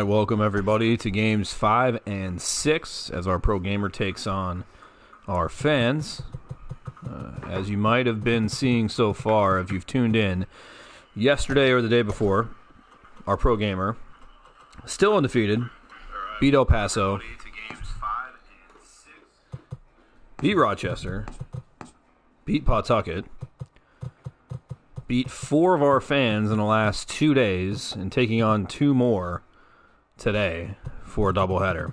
welcome everybody to games 5 and 6 as our pro gamer takes on our fans. As you might have been seeing so far, if you've tuned in yesterday or the day before, our pro gamer, still undefeated, beat El Paso, beat Rochester, beat Pawtucket, beat 4 of our fans in the last 2 days, and taking on 2 more today for a doubleheader.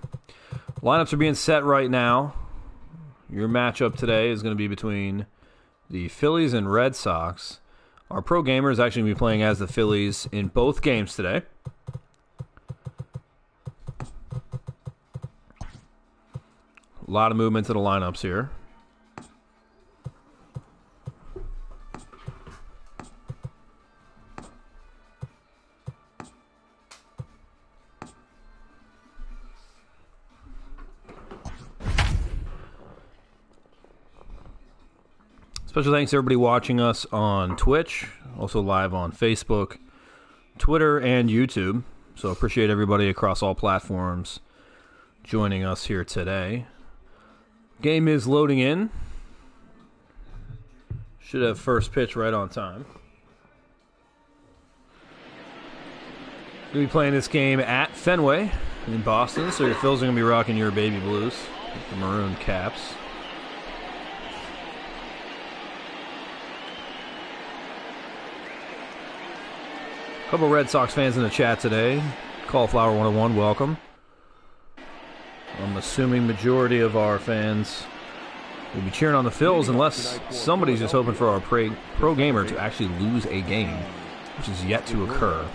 Lineups are being set right now. Your matchup today is going to be between the Phillies and Red Sox. Our pro gamer is actually going to be playing as the Phillies in both games today. A lot of movement to the lineups here. Special thanks to everybody watching us on Twitch, also live on Facebook, Twitter, and YouTube. So appreciate everybody across all platforms joining us here today. Game is loading in. Should have first pitch right on time. We'll be playing this game at Fenway in Boston, so your Phils are going to be rocking your baby blues with the maroon caps. Couple Red Sox fans in the chat today. Cauliflower 101, welcome. I'm assuming majority of our fans will be cheering on the Phils unless somebody's just hoping for our pro gamer to actually lose a game, which is yet to occur.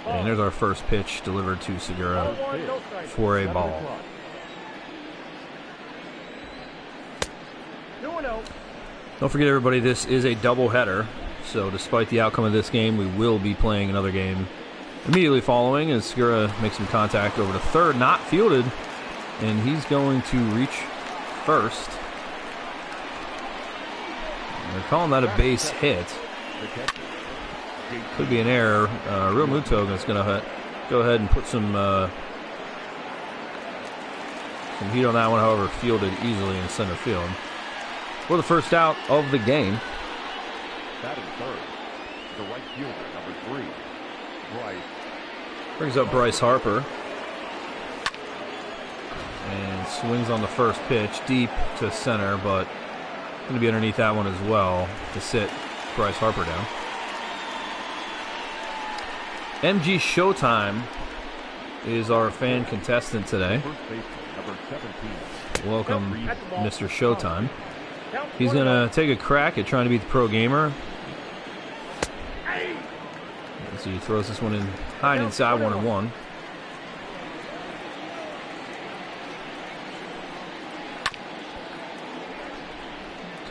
And there's our first pitch delivered to Segura for a ball. Don't forget, everybody, this is a doubleheader. So despite the outcome of this game, we will be playing another game immediately following as Segura makes some contact over to third, not fielded, and he's going to reach first. And they're calling that a base hit. Could be an error. Real Mutoga is going to go ahead and put some heat on that one, however, fielded easily in center field. For the first out of the game. Batting third, the right fielder, number 3, Bryce. Brings up Bryce Harper. And swings on the first pitch, deep to center, but going to be underneath that one as well to sit Bryce Harper down. MG Showtime is our fan contestant today. Welcome, Mr. Showtime. He's going to take a crack at trying to beat the pro gamer. So he throws this one in high and inside, 1-1.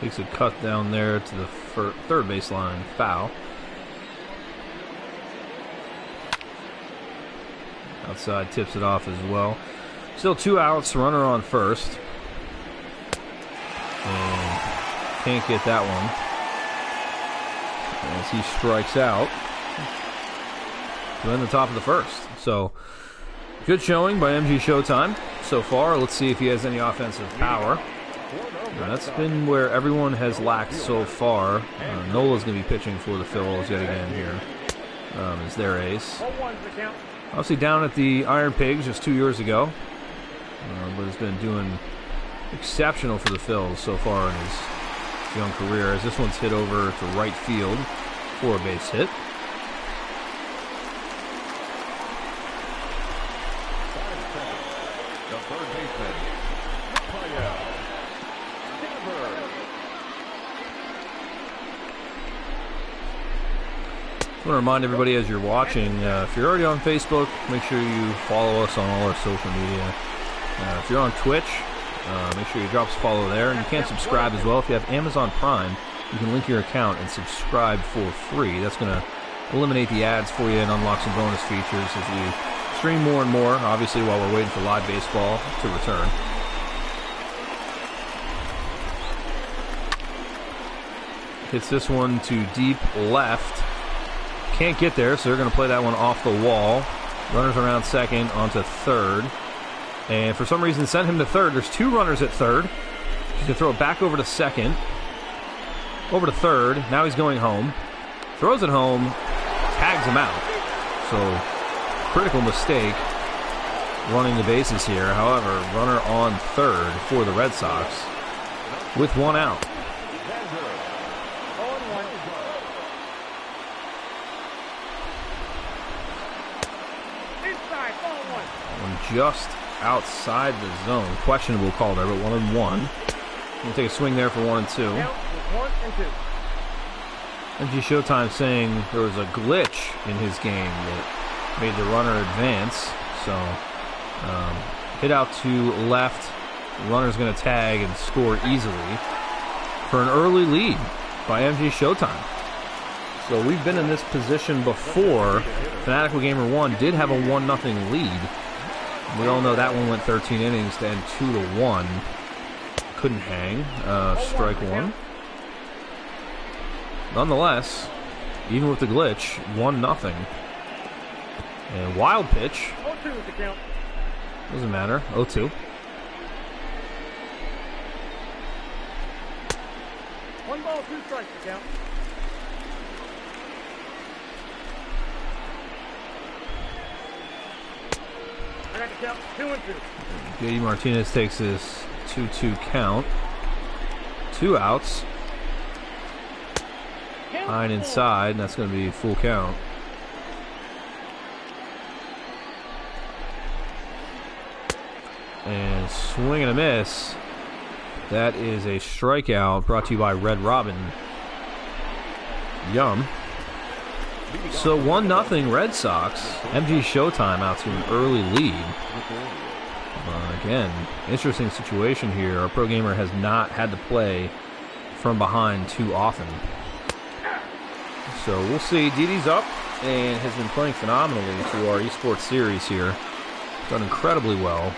Takes a cut down there to the third baseline, foul. Outside tips it off as well. Still 2 outs, runner on first. And can't get that one as he strikes out. We're in the top of the first. So, good showing by MG Showtime so far. Let's see if he has any offensive power. That's been where everyone has lacked so far. Nola's going to be pitching for the Phils yet again here as their ace. Obviously down at the Iron Pigs just 2 years ago. But has been doing exceptional for the Phils so far in his young career, as this one's hit over to right field for a base hit. I want to remind everybody as you're watching, if you're already on Facebook, make sure you follow us on all our social media. If you're on Twitch, make sure you drop us a follow there. And you can subscribe as well. If you have Amazon Prime, you can link your account and subscribe for free. That's going to eliminate the ads for you and unlock some bonus features as we stream more and more, obviously, while we're waiting for live baseball to return. Hits this one to deep left. Can't get there, so they're going to play that one off the wall. Runners around second, onto third. And for some reason sent him to third. There's 2 runners at third. He's going to throw it back over to second. Over to third. Now he's going home. Throws it home. Tags him out. So, critical mistake running the bases here. However, runner on third for the Red Sox with 1 out. Just outside the zone. Questionable call there, but 1-1. We'll take a swing there for 1 and 2. MG Showtime saying there was a glitch in his game that made the runner advance. So, hit out to left. Runner's going to tag and score easily for an early lead by MG Showtime. So we've been in this position before. Fanatical Gamer 1 did have a 1-0 lead. We all know that one went 13 innings to end 2-1. Couldn't hang. Strike 1. Nonetheless, even with the glitch, 1-0. And wild pitch. 0-2 is the count. Doesn't matter. 0-2. 1 ball, 2 strikes to count. I got the count. 2-2. JD Martinez takes this 2-2 count. 2 outs. 9 inside, and that's going to be a full count. And swing and a miss. That is a strikeout brought to you by Red Robin. Yum. So 1-0 Red Sox. MG Showtime out to an early lead. Again, interesting situation here. Our pro gamer has not had to play from behind too often. So we'll see. Didi's up and has been playing phenomenally through our esports series here. Done incredibly well.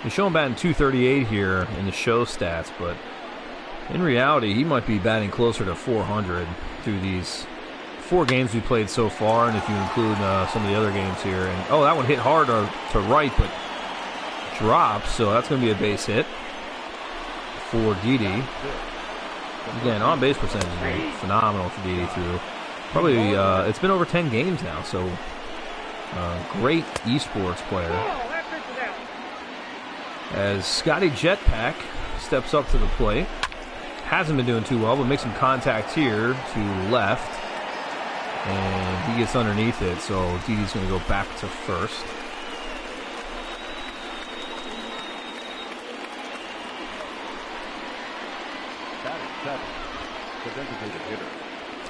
He's showing batting .238 here in the show stats, but in reality, he might be batting closer to .400 through these 4 games we played so far, and if you include some of the other games here. And oh, that one hit hard to right, but drops, so that's going to be a base hit for Didi. Again, on-base percentage has been phenomenal for Didi through probably, it's been over 10 games now, so great esports player. As Scotty Jetpack steps up to the plate. Hasn't been doing too well, but makes some contact here to left. And he gets underneath it, so Didi's going to go back to first.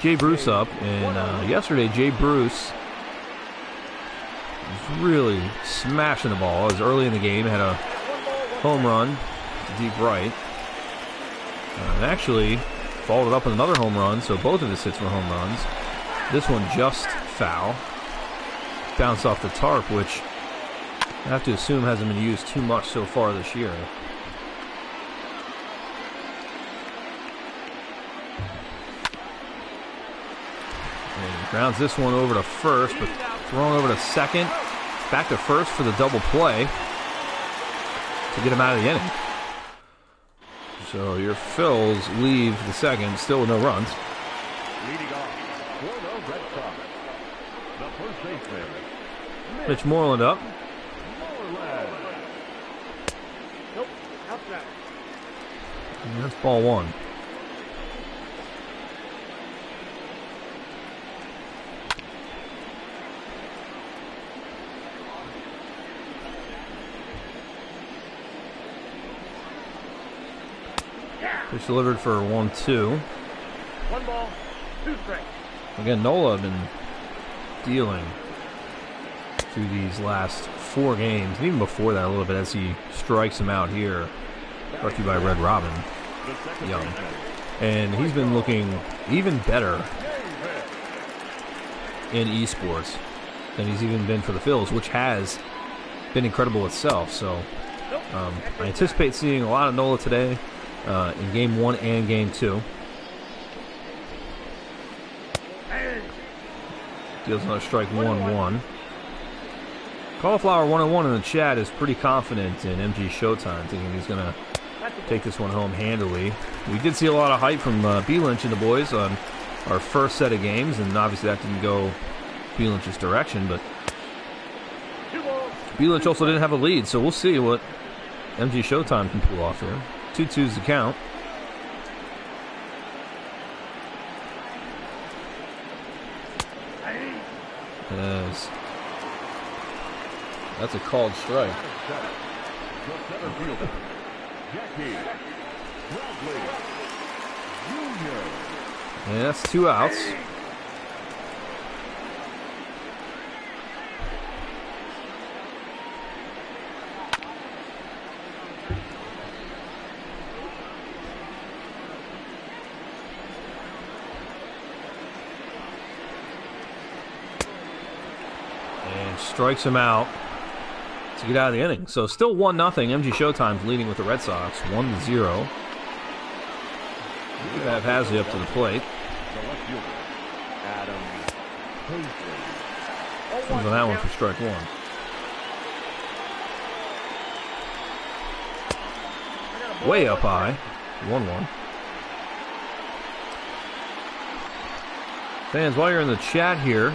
Jay Bruce up, and yesterday Jay Bruce was really smashing the ball. It was early in the game, had a home run to deep right. And actually followed it up with another home run, so both of his hits were home runs. This one just foul. Bounced off the tarp, which I have to assume hasn't been used too much so far this year. And grounds this one over to first, but thrown over to second. Back to first for the double play to get him out of the inning. So your Phils leave the second, still with no runs. Leading off for the Red Sox, the first baseman, Mitch Moreland up. Moreland. Nope, outside. And that's ball 1. Pitch delivered for 1-2. 1 ball, 2 strikes. Again, Nola been dealing through these last 4 games, and even before that a little bit as he strikes him out here. Brought to you by Red Robin. Young. And he's been looking even better in esports than he's even been for the Phils, which has been incredible itself. So I anticipate seeing a lot of Nola today. In Game 1 and Game 2. Deals another strike 1-1. Cauliflower 101 in the chat is pretty confident in MG Showtime, thinking he's going to take this one home handily. We did see a lot of hype from B. Lynch and the boys on our first set of games, and obviously that didn't go B. Lynch's direction, but B. Lynch also didn't have a lead, so we'll see what MG Showtime can pull off here. 2-2's the count. Yes. That's a called strike. And that's 2 outs. And strikes him out to get out of the inning. So still 1-0. MG Showtime's leading with the Red Sox, 1-0. We have Hasley up to the plate. Swings on that one for strike 1. Way up high, 1-1. Fans, while you're in the chat here,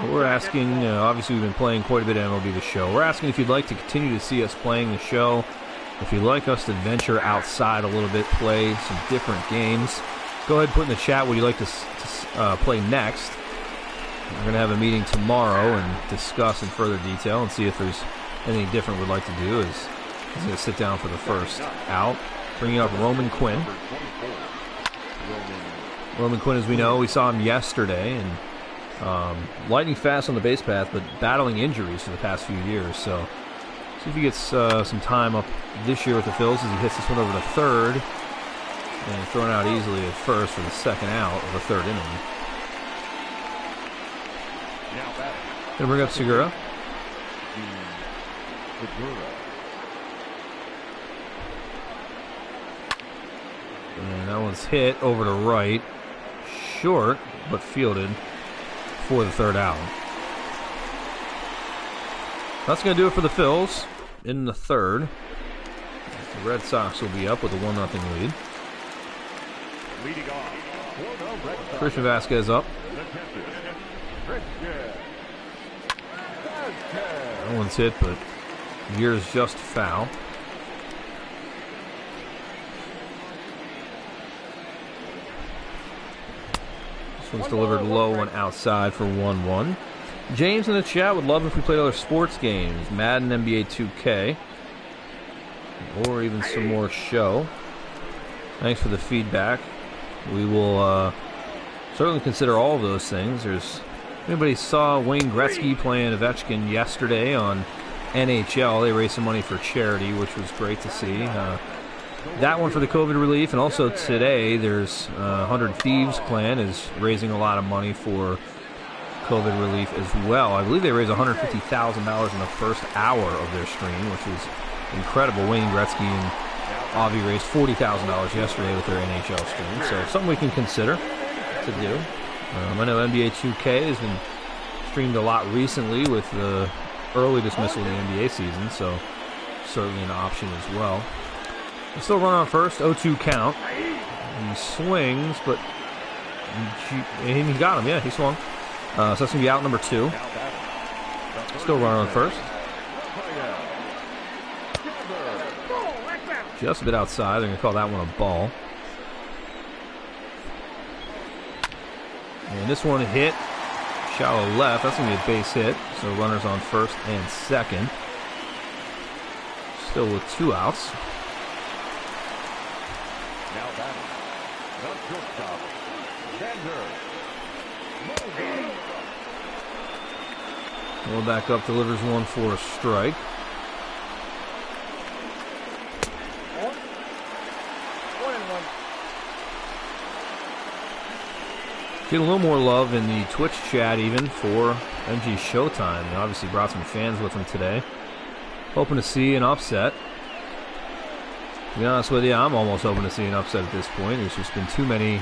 we're asking, obviously we've been playing quite a bit of MLB The Show. We're asking if you'd like to continue to see us playing the show, if you'd like us to venture outside a little bit, play some different games. Go ahead and put in the chat what you'd like to play next. We're going to have a meeting tomorrow and discuss in further detail and see if there's anything different we'd like to do. He's going to sit down for the first out. Bringing up Roman Quinn. Roman Quinn, as we know, we saw him yesterday, and lightning fast on the base path, but battling injuries for the past few years. So see if he gets some time up this year with the Phils as he hits this one over to third and thrown out easily at first for the second out of the third inning. Gonna bring up Segura. And that one's hit over to right, short but fielded for the third out. That's going to do it for the Phils in the third. The Red Sox will be up with a 1-0 lead. Christian Vasquez up. That one's hit, but veers just foul. This one's delivered low and outside for 1-1. James in the chat would love if we played other sports games, Madden, NBA 2K, or even some more show. Thanks for the feedback. We will certainly consider all of those things. Anybody saw Wayne Gretzky playing Ovechkin yesterday on NHL? They raised some money for charity, which was great to see. That one for the COVID relief, and also today there's 100 Thieves Clan is raising a lot of money for COVID relief as well. I believe they raised $150,000 in the first hour of their stream, which was incredible. Wayne Gretzky and Avi raised $40,000 yesterday with their NHL stream, so something we can consider to do. I know NBA 2K has been streamed a lot recently with the early dismissal of the NBA season, so certainly an option as well. They still run on first, 0-2 count. He swings, but he got him. Yeah, he swung. So that's going to be out number 2. Still running on first. Just a bit outside. They're going to call that one a ball. And this one hit shallow left. That's going to be a base hit. So runners on first and second. Still with 2 outs. Now batting, the shortstop, Xander Bogaerts. Well, back up, delivers one for a strike. Get a little more love in the Twitch chat even for MG Showtime. They obviously brought some fans with them today. Hoping to see an upset. To be honest with you, I'm almost hoping to see an upset at this point. There's just been too many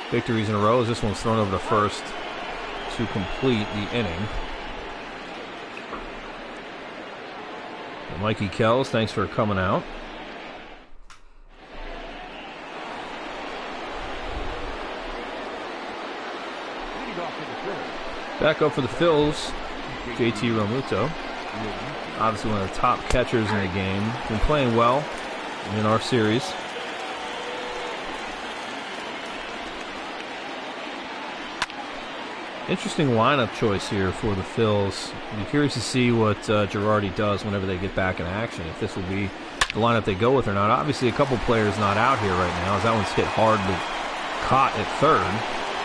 victories in a row as this one's thrown over to first to complete the inning. Mikey Kells, thanks for coming out. Back up for the Phils, JT Realmuto. Obviously one of the top catchers in the game. Been playing well in our series. Interesting lineup choice here for the Phils. I'll be curious to see what Girardi does whenever they get back in action. If this will be the lineup they go with or not. Obviously, a couple players not out here right now, as that one's hit hard with Cott at third,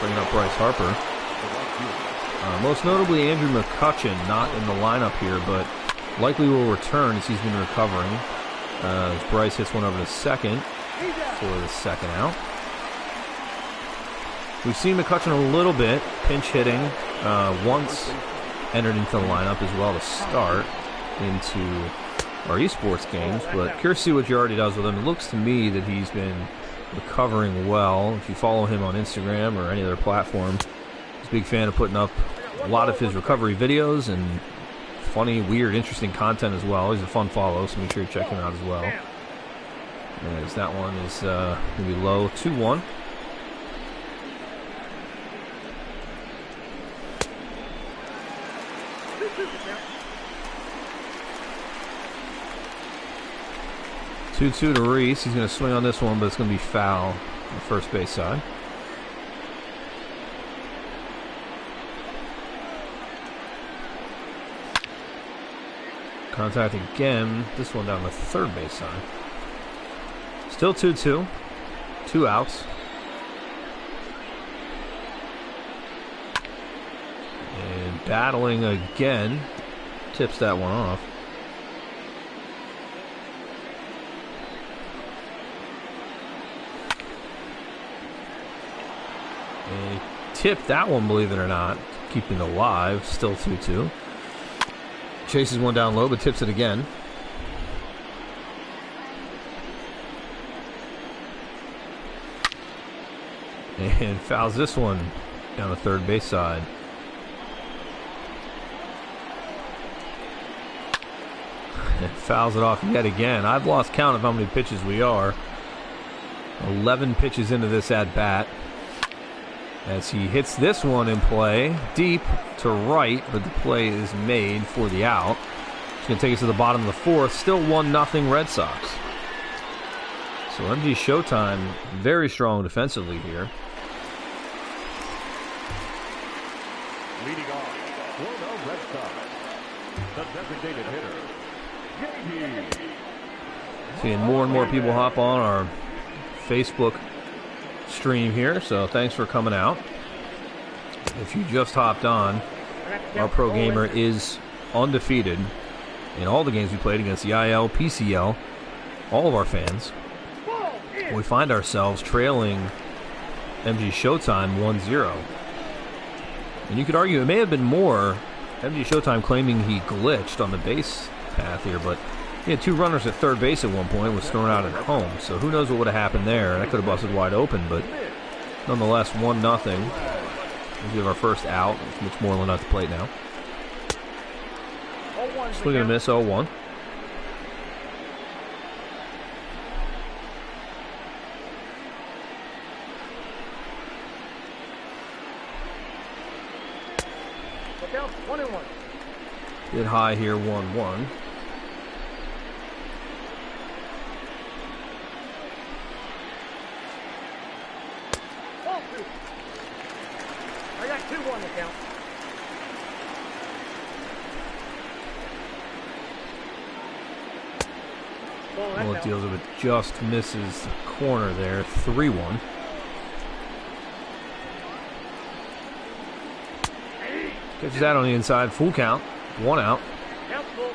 bringing up Bryce Harper. Most notably, Andrew McCutchen not in the lineup here, but likely will return as he's been recovering. As Bryce hits one over to second for the second out. We've seen McCutchen a little bit, pinch hitting, once entered into the lineup as well to start into our esports games, but curious to see what Girardi does with him. It looks to me that he's been recovering well. If you follow him on Instagram or any other platform, he's a big fan of putting up a lot of his recovery videos and funny, weird, interesting content as well. He's a fun follow, so make sure you check him out as well. As that one is going to be low, 2-1. Two to Reese. He's going to swing on this one, but it's going to be foul on the first base side. Contact again. This one down the third base side. Still 2-2. 2 outs. And battling again. Tips that one off. And he tipped that one, believe it or not. Keeping it alive. Still 2-2. Chases one down low, but tips it again. And fouls this one down the third base side. And fouls it off yet again. I've lost count of how many pitches we are. 11 pitches into this at-bat. As he hits this one in play, deep to right, but the play is made for the out. It's going to take us to the bottom of the fourth. Still 1-0 Red Sox. So MG Showtime very strong defensively here. Leading off, Florida Red Sox, the designated hitter, JT. Seeing more and more people hop on our Facebook stream here, so thanks for coming out. If you just hopped on, our pro gamer is undefeated in all the games we played against the IL, PCL, all of our fans. We find ourselves trailing MG Showtime 1-0. And you could argue it may have been more MG Showtime claiming he glitched on the base path here, but he had 2 runners at third base at one point, was thrown out at home, so who knows what would have happened there. That could have busted wide open, but nonetheless, 1-0. We have our first out. Mitch Moreland at the plate now. Swing and a miss, 0-1. Look out, 1-1. Hit high here, 1-1. I got 2-1 to count. Well, it deals with it, just misses the corner there, 3-1. Catches that on the inside, full count, 1 out. Count full.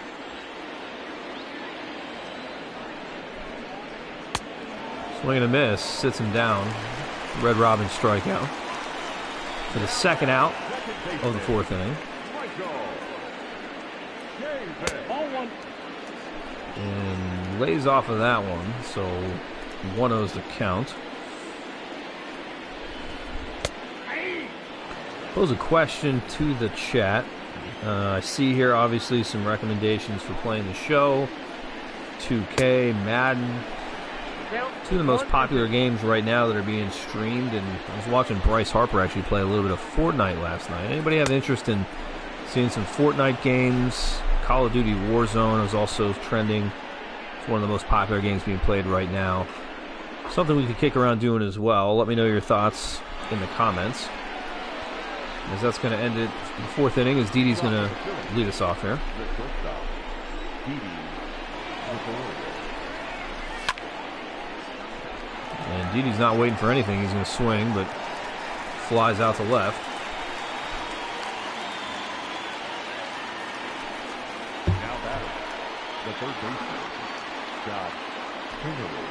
Swing and a miss, sits him down. Red Robin strikeout. For the second out of the fourth inning. Ball 1. And lays off of that one, so 1-0's the count. Pose a question to the chat. I see here, obviously, some recommendations for playing the show. 2K, Madden. Two of the most popular games right now that are being streamed, and I was watching Bryce Harper actually play a little bit of Fortnite last night. Anybody have interest in seeing some Fortnite games? Call of Duty Warzone is also trending. It's one of the most popular games being played right now. Something we could kick around doing as well. Let me know your thoughts in the comments. As that's going to end it in the fourth inning, as Didi's going to lead us off here. And Didi's not waiting for anything. He's going to swing, but flies out to left. Now batter, the third baseman, Josh Kingery.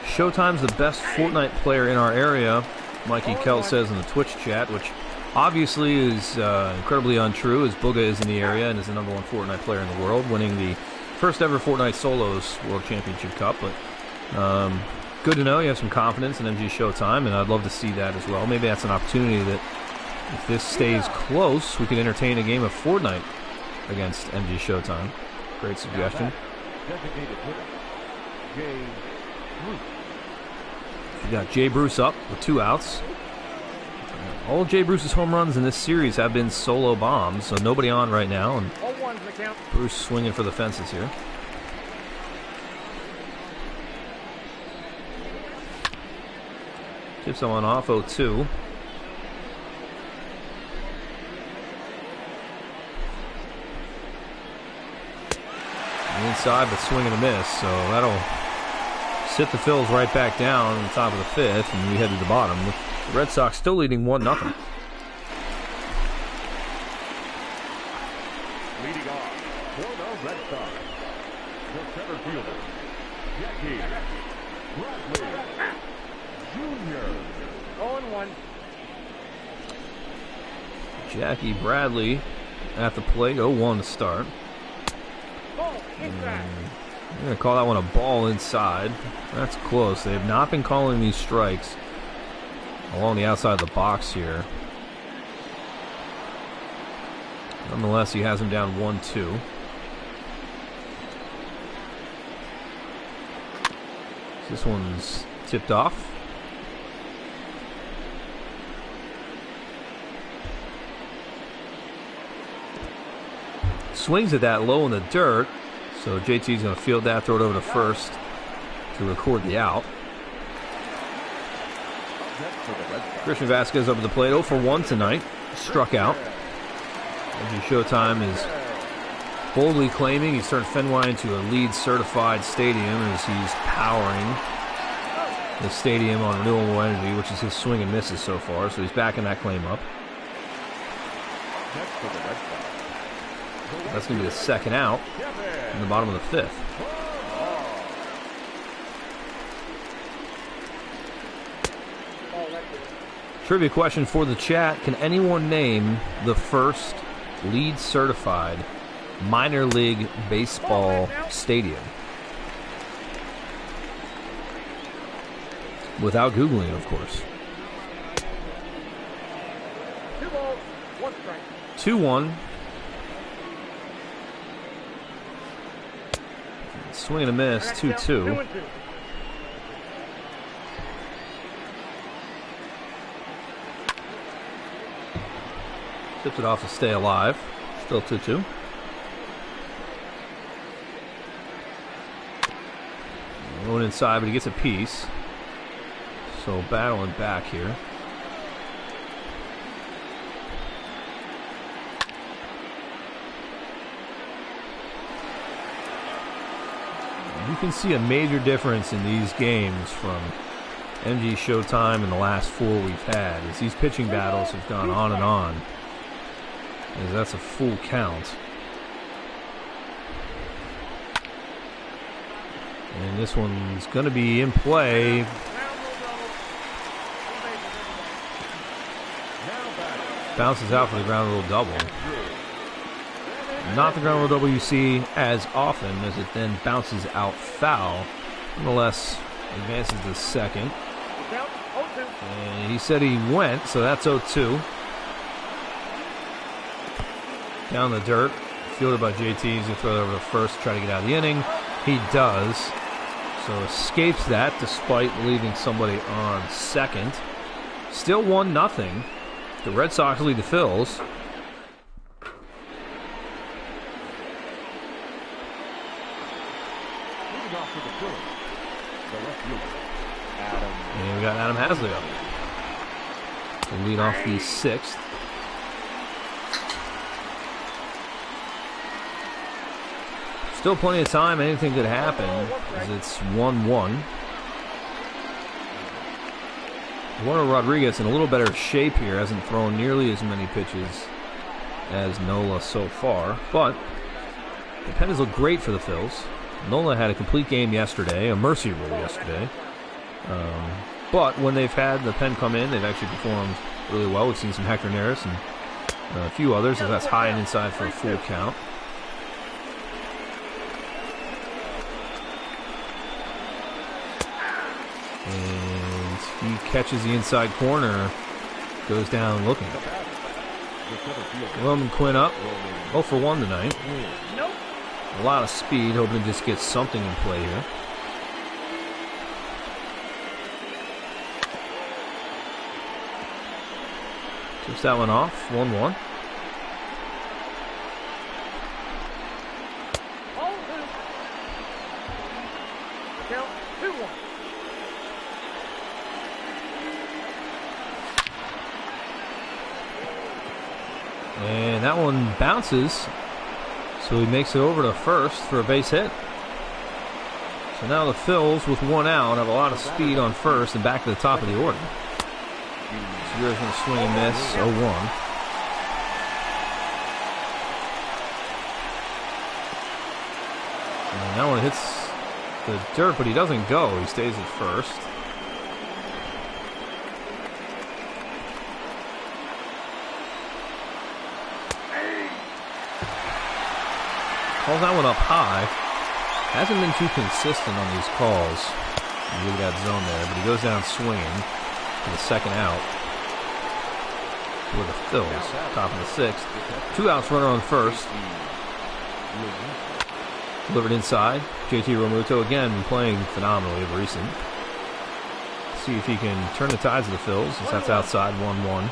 Showtime's the best Fortnite player in our area, Mikey Kelt says in the Twitch chat, which obviously is incredibly untrue, as Booga is in the area and is the #1 Fortnite player in the world, winning the first ever Fortnite Solos World Championship Cup. But good to know you have some confidence in MG Showtime, and I'd love to see that as well. Maybe that's an opportunity that, if this stays close, we could entertain a game of Fortnite against MG Showtime. Great suggestion. Designated hitter, Jay Bruce. You got Jay Bruce up with 2 outs. All of Jay Bruce's home runs in this series have been solo bombs, so nobody on right now, and 0-1's the count. Bruce swinging for the fences here. Tips someone off, 0-2. Inside, but swing and a miss, so that'll sit the Phils right back down on the top of the 5th, and we head to the bottom, with the Red Sox still leading 1-0. Leading off for the Red Sox, the center fielder, Jackie Bradley Jr. 0-1. Jackie Bradley at the plate, 0-1 to start. Ball, inside. I'm going to call that one a ball inside. That's close. They have not been calling these strikes along the outside of the box here. Nonetheless, he has him down 1-2. This one's tipped off. Swings at that low in the dirt. So JT's going to field that, throw it over to first to record the out. Christian Vasquez up at the plate, 0 for 1 tonight. Struck out. MG Showtime is boldly claiming he's turned Fenway into a LEED certified stadium as he's powering the stadium on renewable energy, which is his swing and misses so far. So he's backing that claim up. That's going to be the second out in the bottom of the 5th. Trivia question for the chat. Can anyone name the first LEED certified minor league baseball stadium? Without Googling, of course. 2 balls, 1 strike. 2-1. Swing and a miss, 2-2. 2-2. Tips it off to stay alive. Still 2-2. Going inside, but he gets a piece. So battling back here. You can see a major difference in these games from MG Showtime in the last 4 we've had, as these pitching battles have gone on and on, as that's a full count. And this one's going to be in play. Bounces out for the ground rule double. Not the ground rule double you see as often, as it then bounces out foul. Nonetheless, advances to second. And he said he went, so that's 0-2. Down the dirt. Fielded by JT. He's going to throw it over to first to try to get out of the inning. He does. So escapes that despite leaving somebody on second. Still 1-0. The Red Sox lead the Phils. Moving off to the Phillies, the left fielder, Adam. And we got Adam Hasley up to lead off the 6th. Still plenty of time. Anything could happen as it's 1-1. Warner Rodriguez in a little better shape here. Hasn't thrown nearly as many pitches as Nola so far. But the pen has looked great for the Phils. Nola had a complete game yesterday, a mercy rule yesterday. But when they've had the pen come in, they've actually performed really well. We've seen some Hector Neris and a few others, as that's high and inside for a full count. And he catches the inside corner, goes down looking. Roman Quinn up, 0 for 1 tonight. Nope. A lot of speed, hoping to just get something in play here. Tips that one off, 1-1. Ball 2. Count 2-1. And that one bounces, so he makes it over to first for a base hit. So now the Phils, with 1 out, have a lot of speed on first and back to the top of the order. Segura's going to swing and miss, 0-1. And that one hits the dirt, but he doesn't go. He stays at first. Calls that one up high. Hasn't been too consistent on these calls. Look at that zone there, but he goes down swinging for the second out. With the Phils, top of the 6th. 2 outs, runner on first. Delivered inside. JT Realmuto again playing phenomenally of recent. See if he can turn the tides of the Phils, since that's outside 1-1.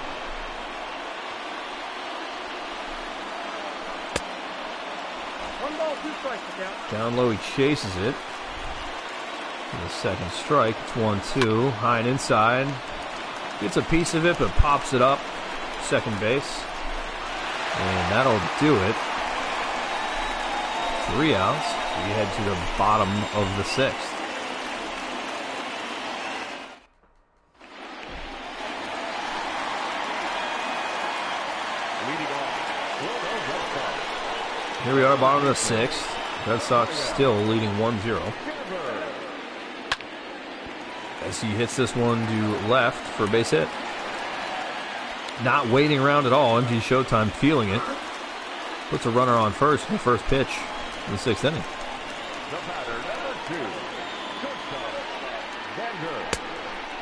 Down low, he chases it. For the second strike, it's 1-2. High and inside. Gets a piece of it, but pops it up. Second base. And that'll do it. 3 outs. We head to the bottom of the 6th. Here we are, bottom of the 6th. Red Sox still leading 1-0. As he hits this one to left for a base hit. Not waiting around at all. MG Showtime feeling it. Puts a runner on first in the first pitch in the 6th inning.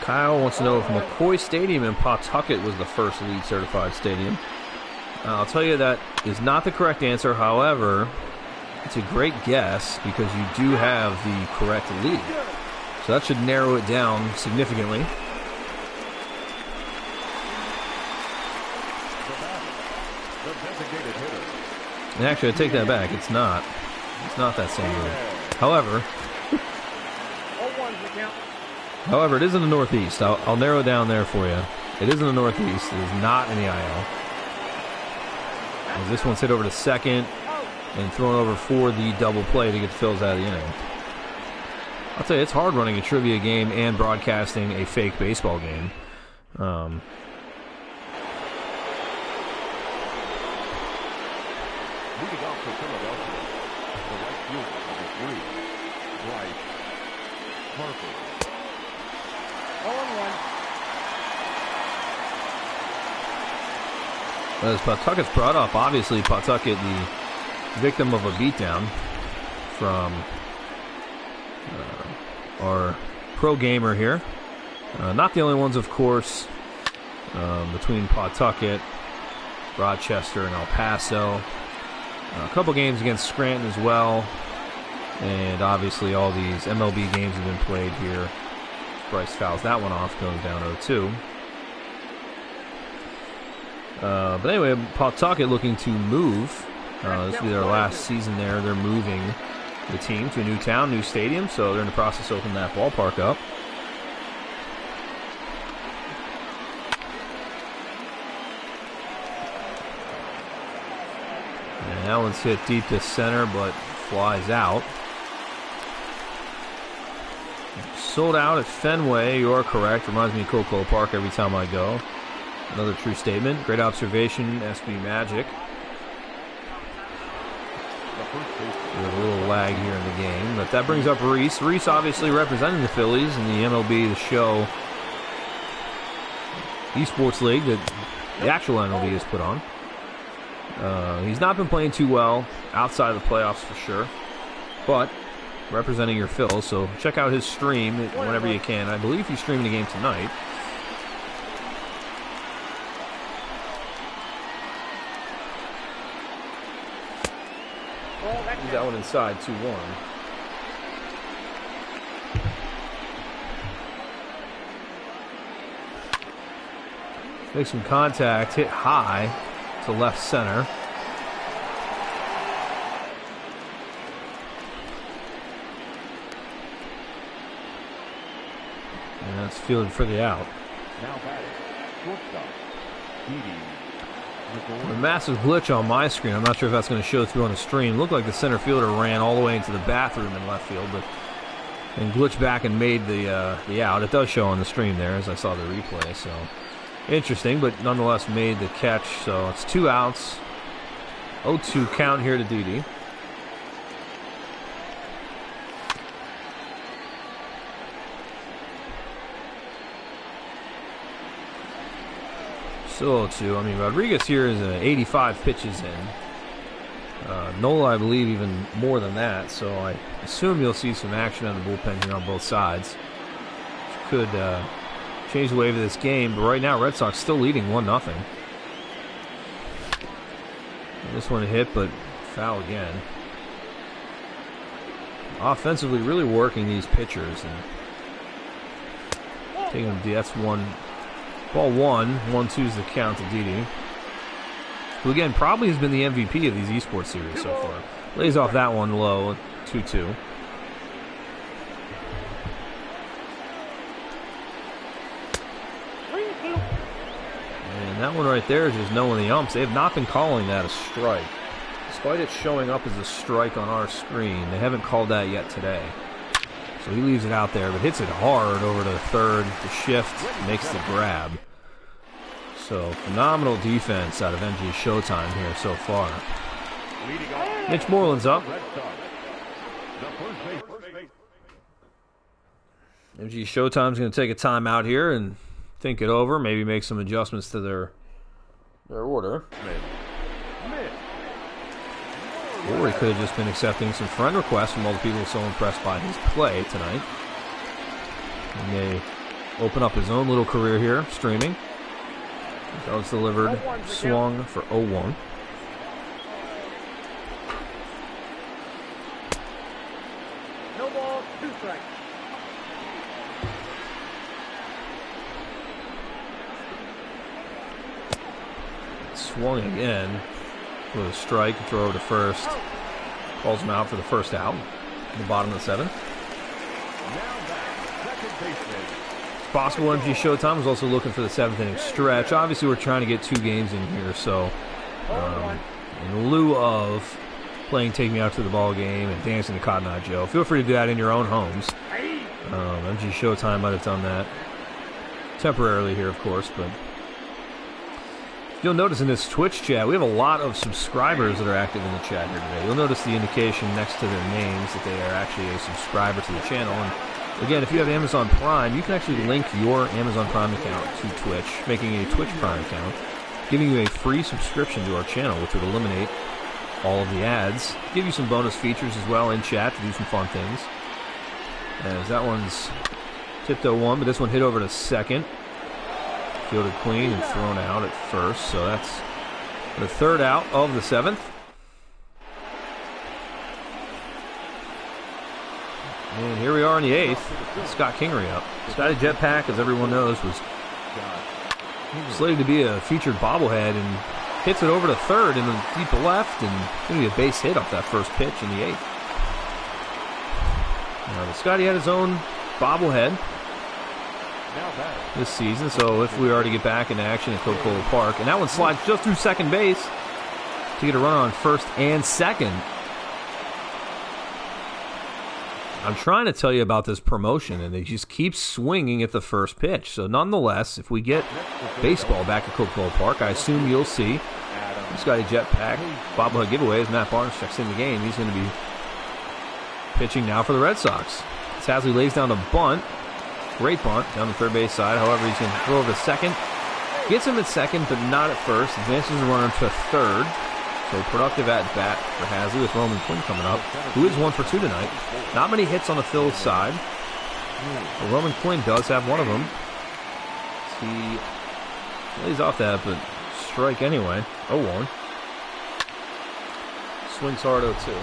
Kyle wants to know if McCoy Stadium in Pawtucket was the first LEED certified stadium. I'll tell you that is not the correct answer. However, it's a great guess because you do have the correct LEED. So that should narrow it down significantly. And actually, I take that back. It's not. It's not that same LEED. However, it is in the Northeast. I'll narrow it down there for you. It is in the Northeast. It is not in the IL. As this one's hit over to second and thrown over for the double play to get the Phils out of the inning. I'll tell you, it's hard running a trivia game and broadcasting a fake baseball game. Moving off to Philadelphia, the right fielder, number 3, Bryce Harper. 0-1. As Pawtucket's brought up, obviously Pawtucket, the victim of a beatdown from our pro gamer here. Not the only ones, of course, between Pawtucket, Rochester, and El Paso. A couple games against Scranton as well. And obviously all these MLB games have been played here. Bryce fouls that one off, going down 0-2. But anyway, Pawtucket looking to move. This will be their last season there. They're moving the team to a new town, new stadium, so they're in the process of opening that ballpark up. And that one's hit deep to center, but flies out. Sold out at Fenway, you are correct. Reminds me of Coca-Cola Park every time I go. Another true statement. Great observation, SB Magic. With a little lag here in the game. But that brings up Reese. Reese obviously representing the Phillies in the MLB The Show Esports League that the actual MLB has put on. He's not been playing too well outside of the playoffs for sure. But representing your Phils, so check out his stream whenever you can. I believe he's streaming the game tonight. He's that one inside, 2-1. Make some contact, hit high to left center. And that's fielded for the out. Now batting, shortstop, Didi. A massive glitch on my screen. I'm not sure if that's going to show through on the stream. Looked like the center fielder ran all the way into the bathroom in left field, but and glitched back and made the out. It does show on the stream there as I saw the replay. So interesting, but nonetheless made the catch. So it's 2 outs. 0-2 count here to Didi. Still 0-2. I mean, Rodriguez here is 85 pitches in. Nola, I believe, even more than that. So I assume you'll see some action on the bullpen here on both sides, which could change the wave of this game. But right now, Red Sox still leading 1-0. This one hit, but foul again. Offensively, really working these pitchers and taking them. That's one. Ball 1-2 is the count to Didi, who again probably has been the MVP of these esports series so far. Lays off that one low, 2-2. And that one right there is just knowing the umps. They have not been calling that a strike. Despite it showing up as a strike on our screen, they haven't called that yet today. So he leaves it out there, but hits it hard over to third. The shift makes the grab. So phenomenal defense out of MG Showtime here so far. Mitch Moreland's up. MG Showtime's going to take a timeout here and think it over, maybe make some adjustments to their order. Or he could have just been accepting some friend requests from all the people so impressed by his play tonight. He may open up his own little career here, streaming. That was delivered, swung for 0-1. No ball, 2 strikes. Swung again with a strike, throw over to first. Calls him out for the first out in the bottom of the 7th. It's possible MG Showtime was also looking for the 7th inning stretch. Obviously, we're trying to get 2 games in here, so in lieu of playing Take Me Out to the Ball Game and Dancing to Cotton Eye Joe, feel free to do that in your own homes. MG Showtime might have done that temporarily here, of course, but you'll notice in this Twitch chat, we have a lot of subscribers that are active in the chat here today. You'll notice the indication next to their names that they are actually a subscriber to the channel. And again, if you have Amazon Prime, you can actually link your Amazon Prime account to Twitch, making a Twitch Prime account, giving you a free subscription to our channel, which would eliminate all of the ads, give you some bonus features as well in chat to do some fun things. As that one's tipped 0-1, but this one hit over to second. Fielded clean and thrown out at first, so that's the 3rd out of the 7th. here we are in the 8th. Scott Kingery up. Scotty Jetpack, as everyone knows, was slated to be a featured bobblehead and hits it over to third in the deep left, and going to be a base hit off that first pitch in the 8th. Scotty had his own bobblehead this season, so if we are to get back into action at Coca-Cola Park, and that one slides just through second base to get a run on first and second. I'm trying to tell you about this promotion, and they just keep swinging at the first pitch. So nonetheless, if we get baseball back at Coca-Cola Park, I assume you'll see Scotty Jetpack bobblehead giveaways. Matt Barnes checks in the game. He's going to be pitching now for the Red Sox. Tasley lays down a bunt. Great bunt down the third base side. However, he's going to throw over to second. Gets him at second, but not at first. Advances the runner to third. So productive at bat for Hasley with Roman Quinn coming up, who is 1 for 2 tonight. Not many hits on the Phil's side. But Roman Quinn does have one of them. He lays off that, but strike anyway. 0-1. Swings hard 0-2.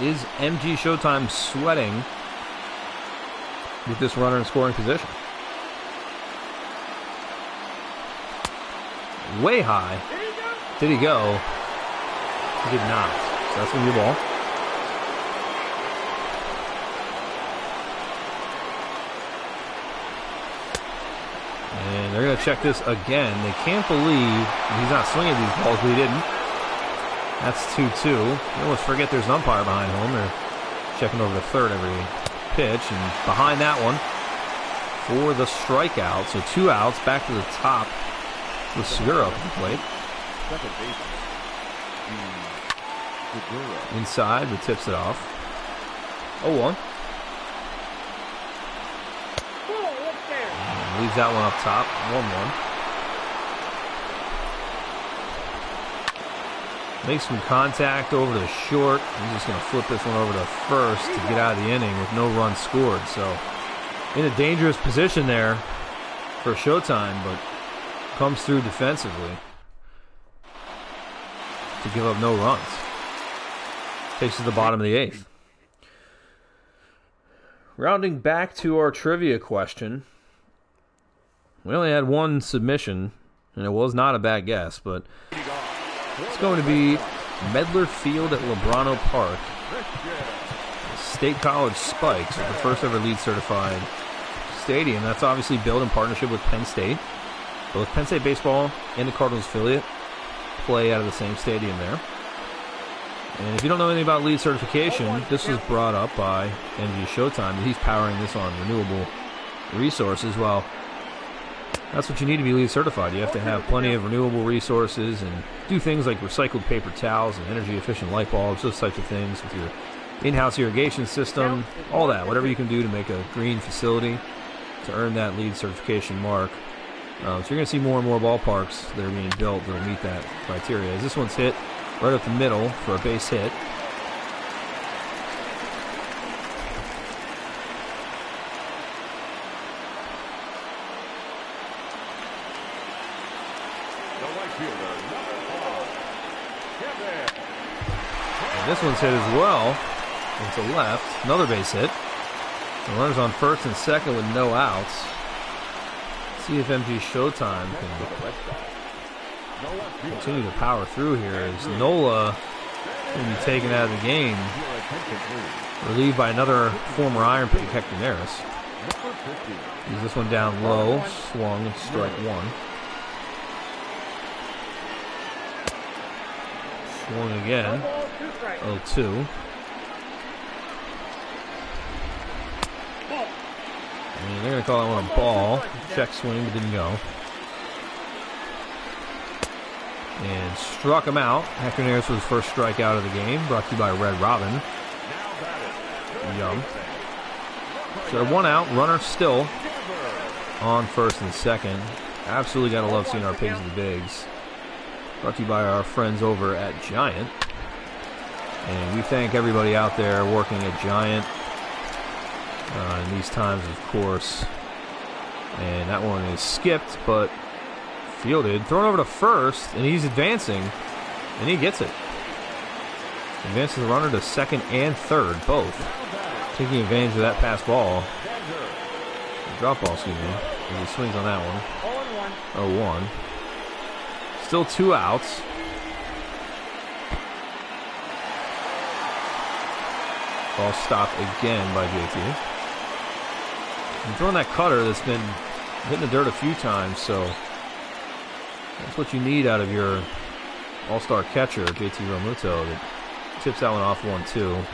Is MG Showtime sweating with this runner in scoring position? Way high. Did he go? He did not. So that's going to be a ball. And they're going to check this again. They can't believe he's not swinging these balls, but he didn't. That's 2-2. You almost forget there's an umpire behind home. They're checking over the third every pitch. And behind that one for the strikeout. So 2 outs, back to the top with Segura up at the plate. Inside, but tips it off. 0-1. And leaves that one up top. 1-1. Makes some contact over to short. He's just going to flip this one over to first to get out of the inning with no runs scored. So in a dangerous position there for Showtime, but comes through defensively to give up no runs. Takes to the bottom of the 8th. Rounding back to our trivia question. We only had one submission, and it was not a bad guess, but it's going to be Medler Field at Lebrano Park. State College Spikes are the first ever LEED certified stadium. That's obviously built in partnership with Penn State. Both Penn State baseball and the Cardinals affiliate play out of the same stadium there. And if you don't know anything about LEED certification, this was brought up by MG Showtime that he's powering this on renewable resources. Well, that's what you need to be LEED certified. You have to have plenty of renewable resources and do things like recycled paper towels and energy efficient light bulbs, those types of things with your in-house irrigation system, all that, whatever you can do to make a green facility to earn that LEED certification mark. So you're going to see more and more ballparks that are being built that will meet that criteria. As this one's hit right up the middle for a base hit. And this one's hit as well into left. Another base hit. The runner's on first and second with no outs. See if MG Showtime can continue to power through here as Nola will be taken out of the game. Relieved by another former Iron Pick, Hector Neris. Use this one down low. Swung, strike one. Swung again. 0-2. And they're going to call that one a ball. Check swing, but didn't go. And struck him out. Hector Neris was his first strikeout of the game. Brought to you by Red Robin. Young. So 1 out. Runner still on first and second. Absolutely got to love seeing our pigs in the bigs. Brought to you by our friends over at Giant. And we thank everybody out there working at Giant in these times, of course. And that one is skipped, but fielded. Thrown over to first, and he's advancing. And he gets it. Advances the runner to second and third, both. Taking advantage of that pass ball. Drop ball, excuse me. As he swings on that one. 0-1. Still 2 outs. Ball stopped again by JT. And throwing that cutter that's been hitting the dirt a few times, so that's what you need out of your all-star catcher, JT Realmuto, that tips that one off 1-2.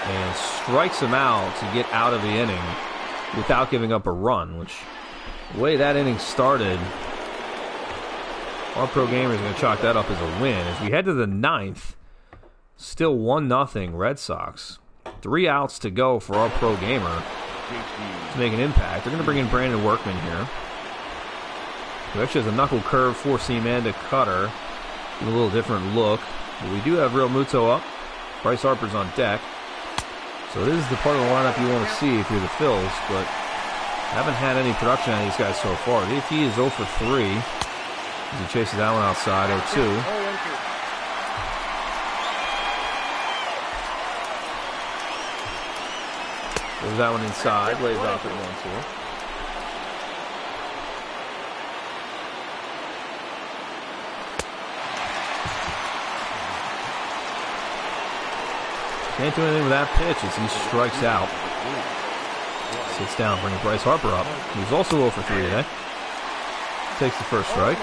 And strikes him out to get out of the inning without giving up a run, which, the way that inning started, our pro gamer is going to chalk that up as a win. As we head to the 9th, still 1-0 Red Sox. 3 outs to go for our pro gamer to make an impact. They're going to bring in Brandon Workman here, who actually has a knuckle curve, 4-seam and a cutter. Give a little different look. But we do have Realmuto up. Bryce Harper's on deck. So this is the part of the lineup you want to see if you're the Phils, but haven't had any production out of these guys so far. JT is 0 for 3 as he chases that one outside, 0-2. There's that one inside, lays off at 1-2. Can't do anything with that pitch as he strikes out. Sits down, bringing Bryce Harper up. He's also 0 for 3 today. Takes the first strike.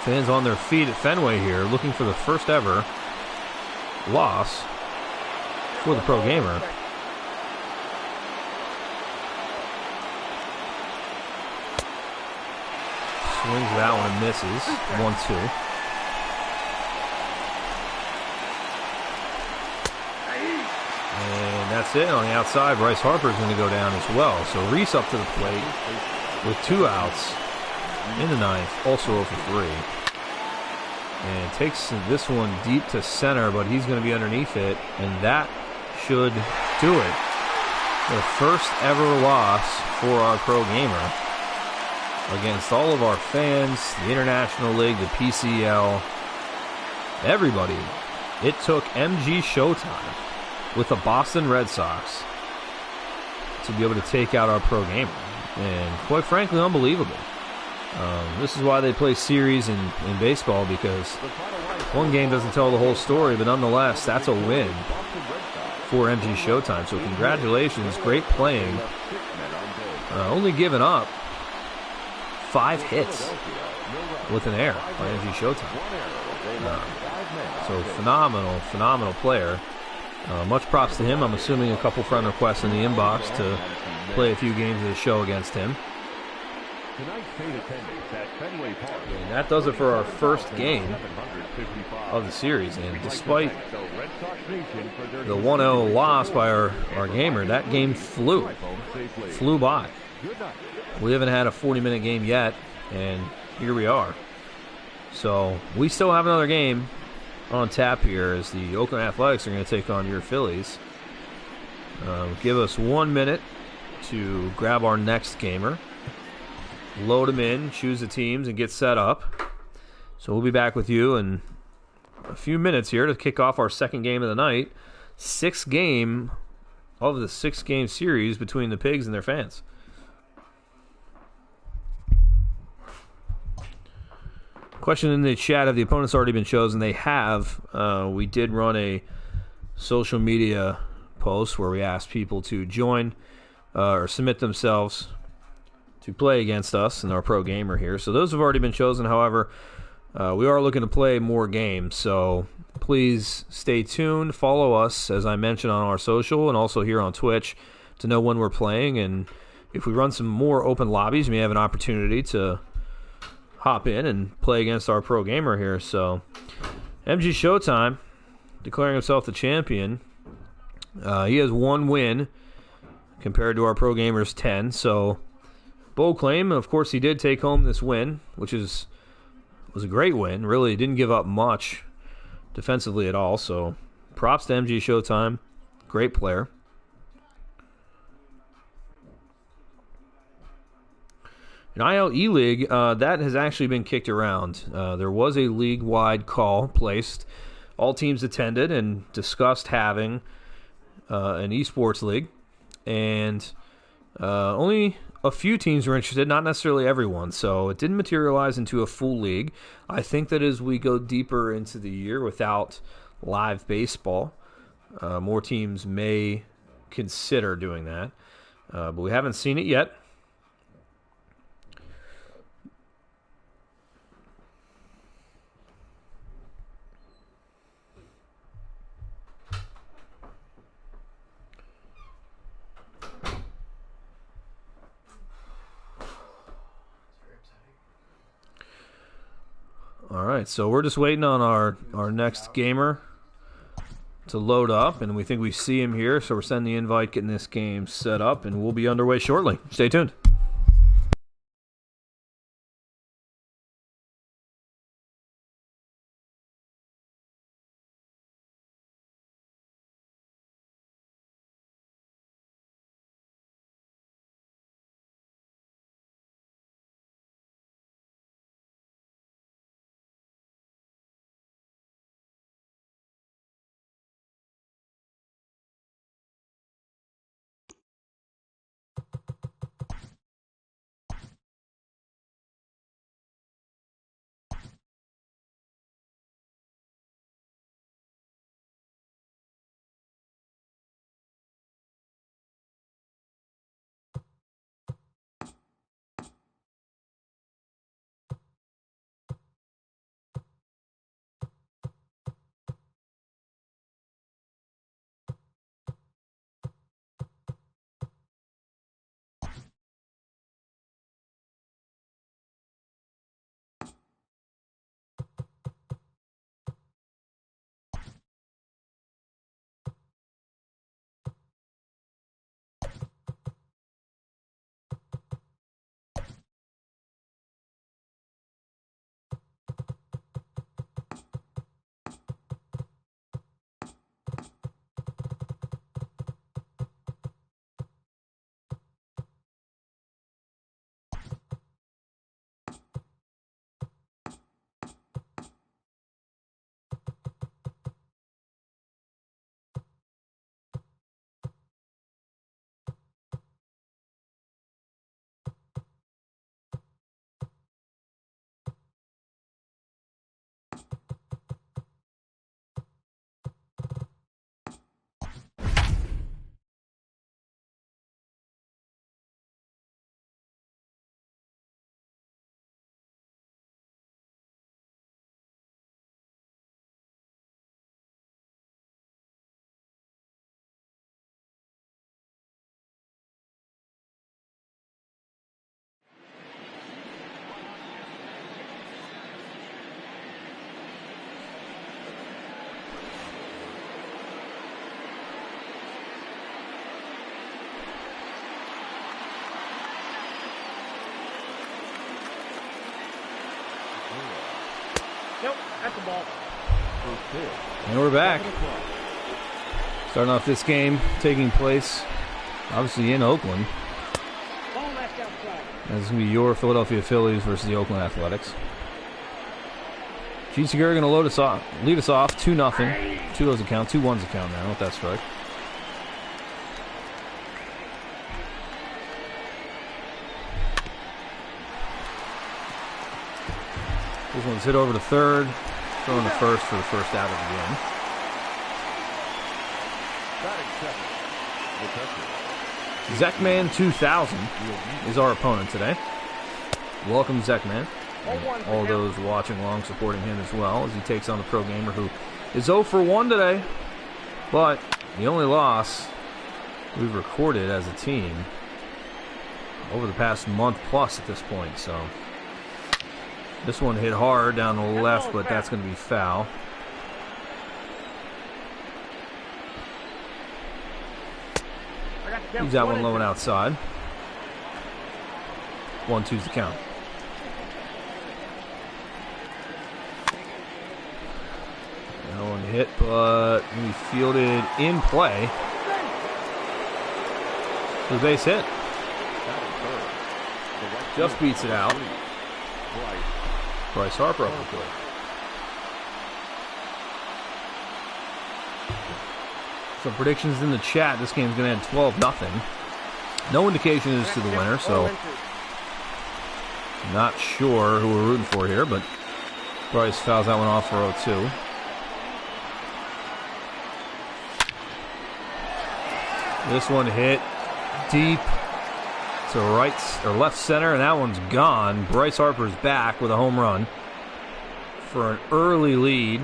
Fans on their feet at Fenway here, looking for the first ever loss for the pro gamer. Swings that one and misses. 1-2. And that's it. On the outside, Bryce Harper is going to go down as well. So Reese up to the plate with 2 outs in the 9th, also 0 for 3. And takes this one deep to center, but he's going to be underneath it, and that should do it. The first ever loss for our pro gamer against all of our fans, the International League, the PCL, everybody. It took MG Showtime with the Boston Red Sox to be able to take out our pro gamer. And quite frankly, unbelievable. This is why they play series in baseball, because one game doesn't tell the whole story, but nonetheless, that's a win for MG Showtime. So congratulations, great playing. Only giving up 5 hits with an error by MG Showtime. So phenomenal player. Much props to him. I'm assuming a couple friend requests in the inbox to play a few games of the show against him. And that does it for our first game of the series. And despite the 1-0 loss by our gamer, that game flew by. We haven't had a 40-minute game yet, and here we are. So we still have another game on tap here as the Oakland Athletics are going to take on your Phillies. Give us 1 minute to grab our next gamer, load them in, choose the teams, and get set up. So we'll be back with you in a few minutes here to kick off our second game of the night. 6th game of the 6-game series between the Pigs and their fans. Question in the chat, have the opponents already been chosen? They have. We did run a social media post where we asked people to join or submit themselves to play against us and our pro gamer here. So those have already been chosen. However, we are looking to play more games. So please stay tuned. Follow us, as I mentioned, on our social and also here on Twitch to know when we're playing. And if we run some more open lobbies, we may have an opportunity to hop in and play against our pro gamer here. So MG Showtime declaring himself the champion. He has 1 win compared to our pro gamer's 10. So bold claim. Of course, he did take home this win, which was a great win. Really didn't give up much defensively at all. So props to MG Showtime. Great player. An IL E-League, that has actually been kicked around. There was a league-wide call placed. All teams attended and discussed having an esports league. And only a few teams were interested, not necessarily everyone. So it didn't materialize into a full league. I think that as we go deeper into the year without live baseball, more teams may consider doing that. But we haven't seen it yet. All right, so we're just waiting on our next gamer to load up, and we think we see him here, so we're sending the invite, getting this game set up, and we'll be underway shortly. Stay tuned. Nope, that's the ball. And we're back. Starting off this game, taking place, obviously in Oakland. Ball left outside. This is going to be your Philadelphia Phillies versus the Oakland Athletics. Gene Segura going to lead us off 2-0. 2-0's a count, 2-1's a count now with that strike. This one's hit over to third, throwing to first for the first out of the game. Zekman 2000 is our opponent today. Welcome, Zekman. And all those watching along supporting him as well as he takes on the pro gamer who is 0 for 1 today. But the only loss we've recorded as a team over the past month plus at this point. So this one hit hard down the left, but that's going to be foul. Leaves that one low and outside. 1-2's the count. That one hit, but we fielded in play. The base hit. Just beats it out. Bryce Harper up the plate. Some predictions in the chat. This game's going to end 12-0. No indication as to the winner, so not sure who we're rooting for here, but Bryce fouls that one off for 0-2. This one hit deep to right or left center, and that one's gone. Bryce Harper's back with a home run for an early lead.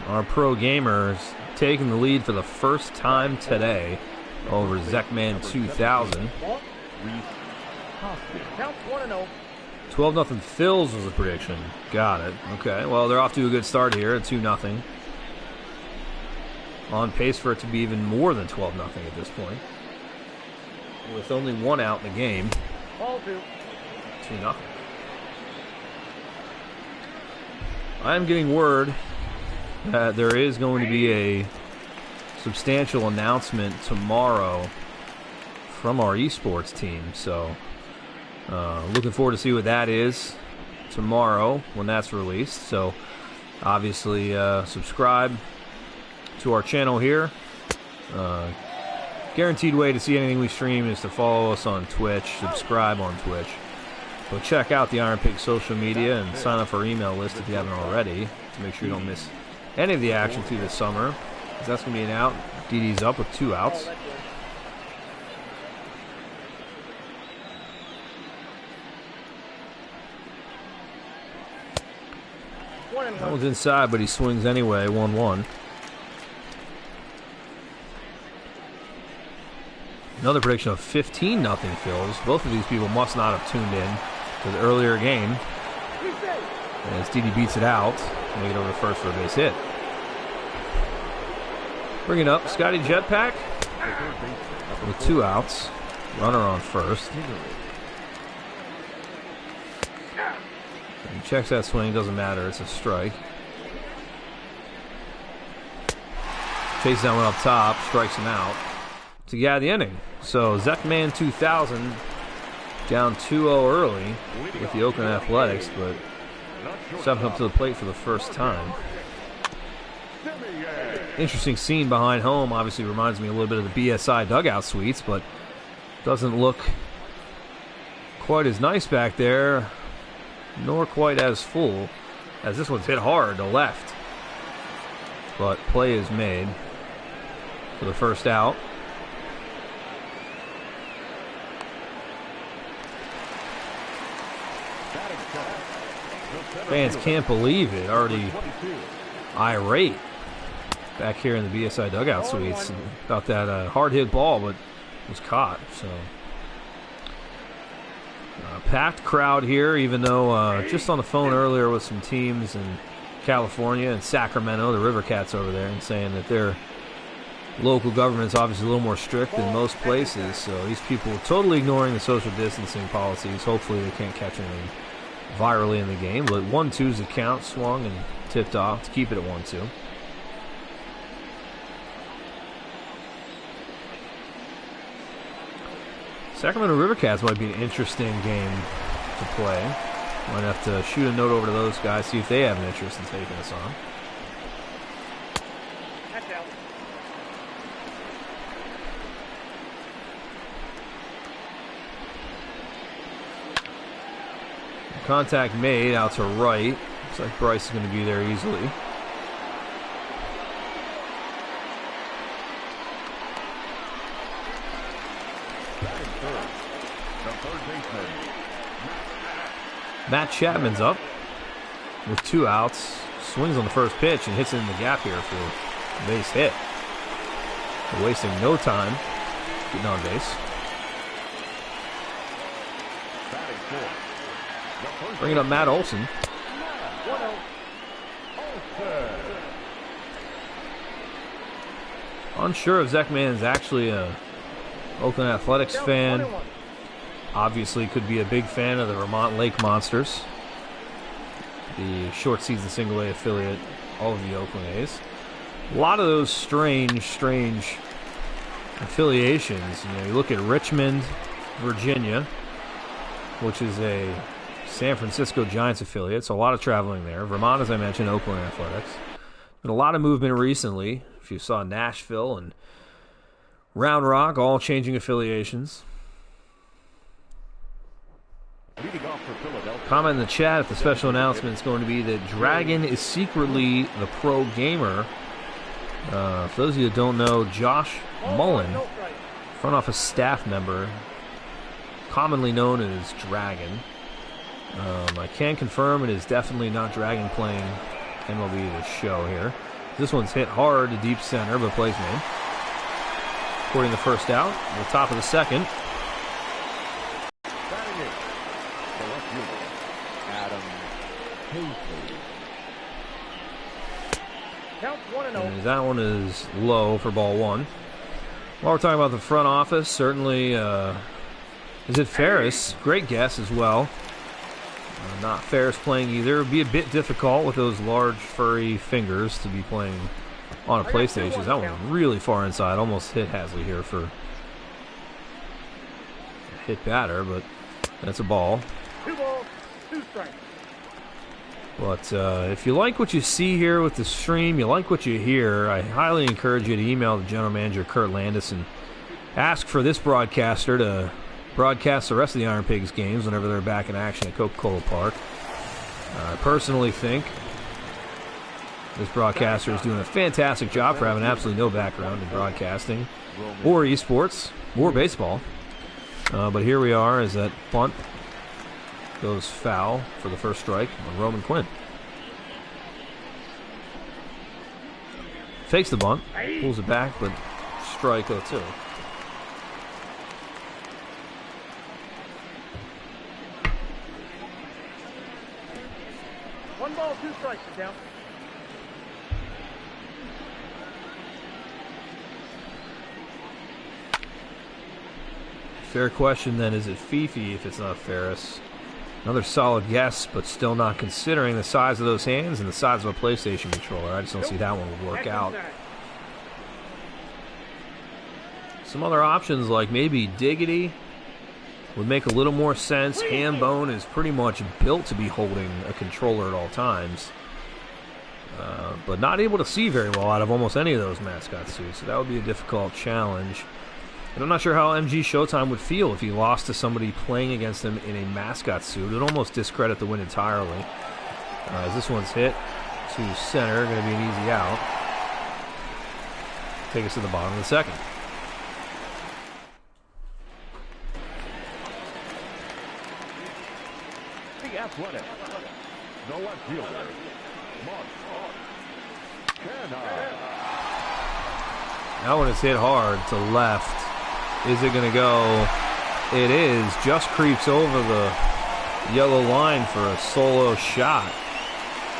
Our pro gamers taking the lead for the first time today over Zekman 2000. 12-0 Phils was the prediction. Got it. Okay, well, they're off to a good start here at 2-0. On pace for it to be even more than 12-0 at this point. With only one out in the game. 2-0. I am getting word that there is going to be a substantial announcement tomorrow from our esports team. So, looking forward to see what that is tomorrow when that's released. So, obviously, subscribe to our channel here. Guaranteed way to see anything we stream is to follow us on Twitch, subscribe on Twitch. But check out the Iron Pig social media and sign up for our email list if you haven't already to make sure you don't miss any of the action through the summer. Because that's going to be an out. DD's up with 2 outs. That one's inside, but he swings anyway, 1-1. Another prediction of 15-0 Phils. Both of these people must not have tuned in to the earlier game. As Didi beats it out, make it over to first for a base hit. Bring it up, Scotty Jetpack with 2 outs. Runner on first. He checks that swing, doesn't matter, it's a strike. Chases that one up top, strikes him out to get out of the inning. So Zekman 2000 down 2-0 early with the Oakland Athletics, but stepping up to the plate for the first time. Interesting scene behind home. Obviously reminds me a little bit of the BSI dugout suites, but doesn't look quite as nice back there, nor quite as full, as this one's hit hard to left. But play is made for the first out. Fans can't believe it. Already irate back here in the BSI dugout suites about that hard hit ball, but was caught. So packed crowd here, even though just on the phone earlier with some teams in California and Sacramento, the River Cats over there, and saying that their local government's obviously a little more strict than most places. So these people are totally ignoring the social distancing policies. Hopefully they can't catch anything virally in the game. But 1-2's the count, swung and tipped off to keep it at 1-2. Sacramento River Cats might be an interesting game to play. Might have to shoot a note over to those guys, see if they have an interest in taking us on. Contact made out to right. Looks like Bryce is going to be there easily. Matt Chapman's up with 2 outs. Swings on the first pitch and hits it in the gap here for a base hit. They're wasting no time getting on base. Bringing up Matt Olson. Unsure if Zekman is actually a Oakland Athletics fan. Obviously could be a big fan of the Vermont Lake Monsters, the short season single A affiliate of the Oakland A's. A lot of those strange affiliations. You know, you look at Richmond, Virginia, which is a San Francisco Giants affiliate, so a lot of traveling there. Vermont, as I mentioned, Oakland Athletics. Been a lot of movement recently. If you saw Nashville and Round Rock all changing affiliations. Leading off for Philadelphia. Comment in the chat if the special announcement is going to be that Dragon is secretly the pro gamer. For those of you that don't know, Josh Mullen, front office staff member, commonly known as Dragon. I can confirm it is definitely not Dragon playing MLB this show here. This one's hit hard to deep center, but plays made. Recording the first out, at the top of the second. Batting in, the left fielder, Adam Hazley. Count 1-0. And that one is low for ball one. While we're talking about the front office, certainly, is it Ferris? Great guess as well. Not Ferris playing either. It would be a bit difficult with those large, furry fingers to be playing on a PlayStation. That one really far inside. Almost hit Hazley here for a hit batter, but that's a ball. 2 balls, 2 strikes. But if you like what you see here with the stream, you like what you hear, I highly encourage you to email the general manager, Kurt Landis, and ask for this broadcaster to broadcast the rest of the Iron Pigs games whenever they're back in action at Coca-Cola Park. I personally think this broadcaster is doing a fantastic job for having absolutely no background in broadcasting or esports or baseball. But here we are as that bunt goes foul for the first strike on Roman Quinn. Fakes the bunt, pulls it back, but strike 0-2. 1 ball, 2 strikes, sit down. Fair question then, is it Fifi if it's not Ferris? Another solid guess, but still not considering the size of those hands and the size of a PlayStation controller. I just don't see that one would work out. Some other options like maybe Diggity would make a little more sense. Hambone is pretty much built to be holding a controller at all times. But not able to see very well out of almost any of those mascot suits. So that would be a difficult challenge. And I'm not sure how MG Showtime would feel if he lost to somebody playing against him in a mascot suit. It would almost discredit the win entirely. As this one's hit to center, going to be an easy out. Take us to the bottom of the second. The athletic, the left fielder, Mark Canha. That one is hit hard to left. Is it going to go? It is. Just creeps over the yellow line for a solo shot.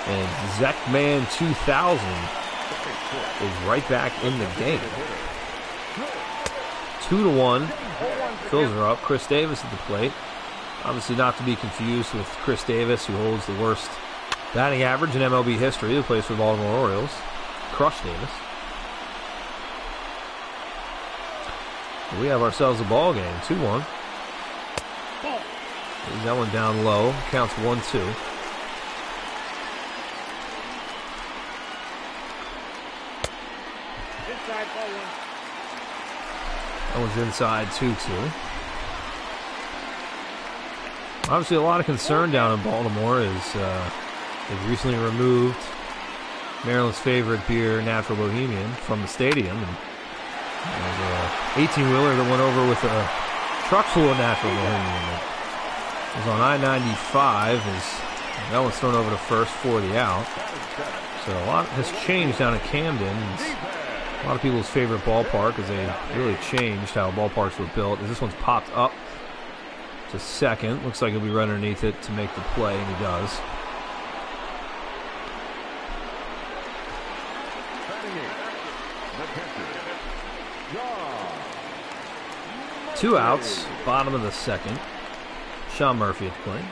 And Zekman 2000 is right back in the game. 2-1. Fills her up. Chris Davis at the plate. Obviously not to be confused with Chris Davis, who holds the worst batting average in MLB history, who plays for the Baltimore Orioles. Crush Davis. We have ourselves a ball game, 2-1. That one down low, counts 1-2. Inside, ball 1. That one's inside, 2-2. Obviously a lot of concern down in Baltimore as they've recently removed Maryland's favorite beer, Natural Bohemian, from the stadium. And there's an 18-wheeler that went over with a truck full of Natural Bohemian. It was on I-95 as that one's thrown over to first for the out. So a lot has changed down at Camden. It's a lot of people's favorite ballpark as they really changed how ballparks were built. As this one's popped up to second. Looks like he'll be right underneath it to make the play, and he does. Two outs, bottom of the second. Sean Murphy at the plate.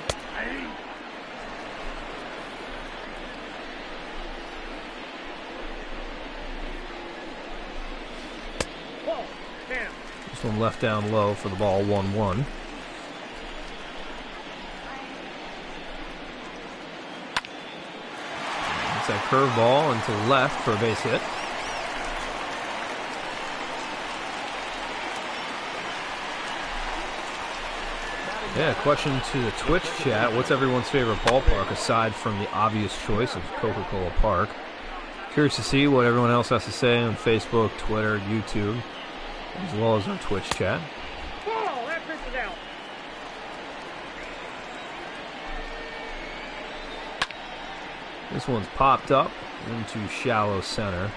This one left down low for the ball, 1-1. It's that curveball into left for a base hit. Yeah, question to the Twitch chat. What's everyone's favorite ballpark aside from the obvious choice of Coca-Cola Park? Curious to see what everyone else has to say on Facebook, Twitter, YouTube, as well as our Twitch chat. Ball, that pitch is out. This one's popped up into shallow center.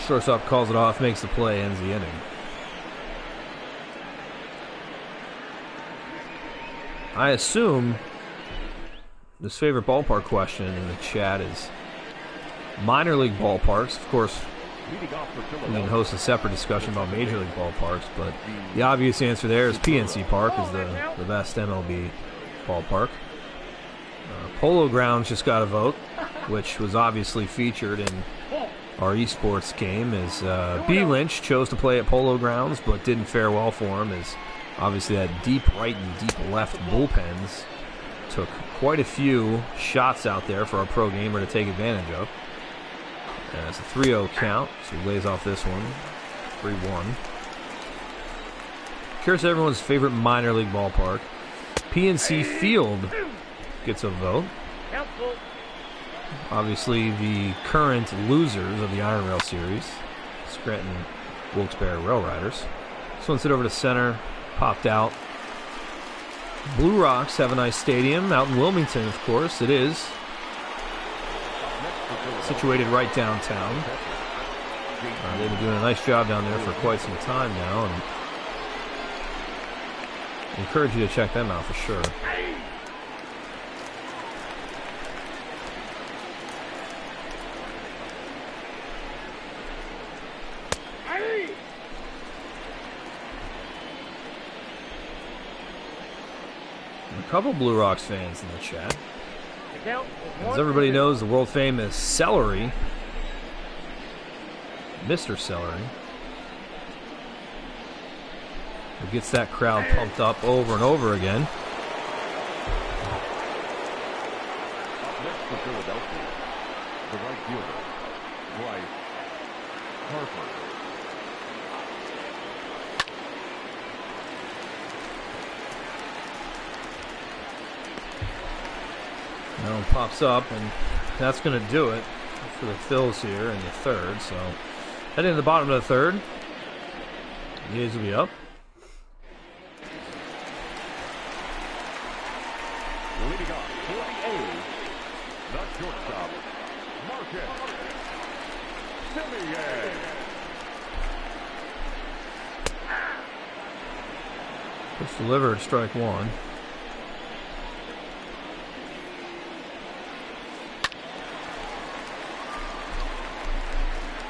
Shortstop calls it off, makes the play, ends the inning. I assume this favorite ballpark question in the chat is minor league ballparks. Of course, we can host a separate discussion about major league ballparks, but the obvious answer there is PNC Park is the best MLB ballpark. Polo Grounds just got a vote, which was obviously featured in our esports game, as B. Lynch chose to play at Polo Grounds, but didn't fare well for him, as obviously that deep right and deep left bullpens took quite a few shots out there for our pro gamer to take advantage of. And it's a 3-0 count, so he lays off this one, 3-1. Curious everyone's favorite minor league ballpark. PNC Field gets a vote. Obviously the current losers of the Iron Rail Series, Scranton Wilkes-Barre Rail Riders. This one's hit over to center, popped out. Blue Rocks have a nice stadium out in Wilmington, of course. It is situated right downtown. They've been doing a nice job down there for quite some time now, and I encourage you to check them out for sure. A couple Blue Rocks fans in the chat. As everybody knows, the world famous Celery, Mr. Celery, who gets that crowd pumped up over and over again. Up next for Philadelphia, the right fielder, Bryce Harper. Now it pops up, and that's going to do it for the Phils here in the third. So heading to the bottom of the third, the A's will be up. Leading off for the A's, the shortstop, Marcus Semien. Pitch delivered, strike one.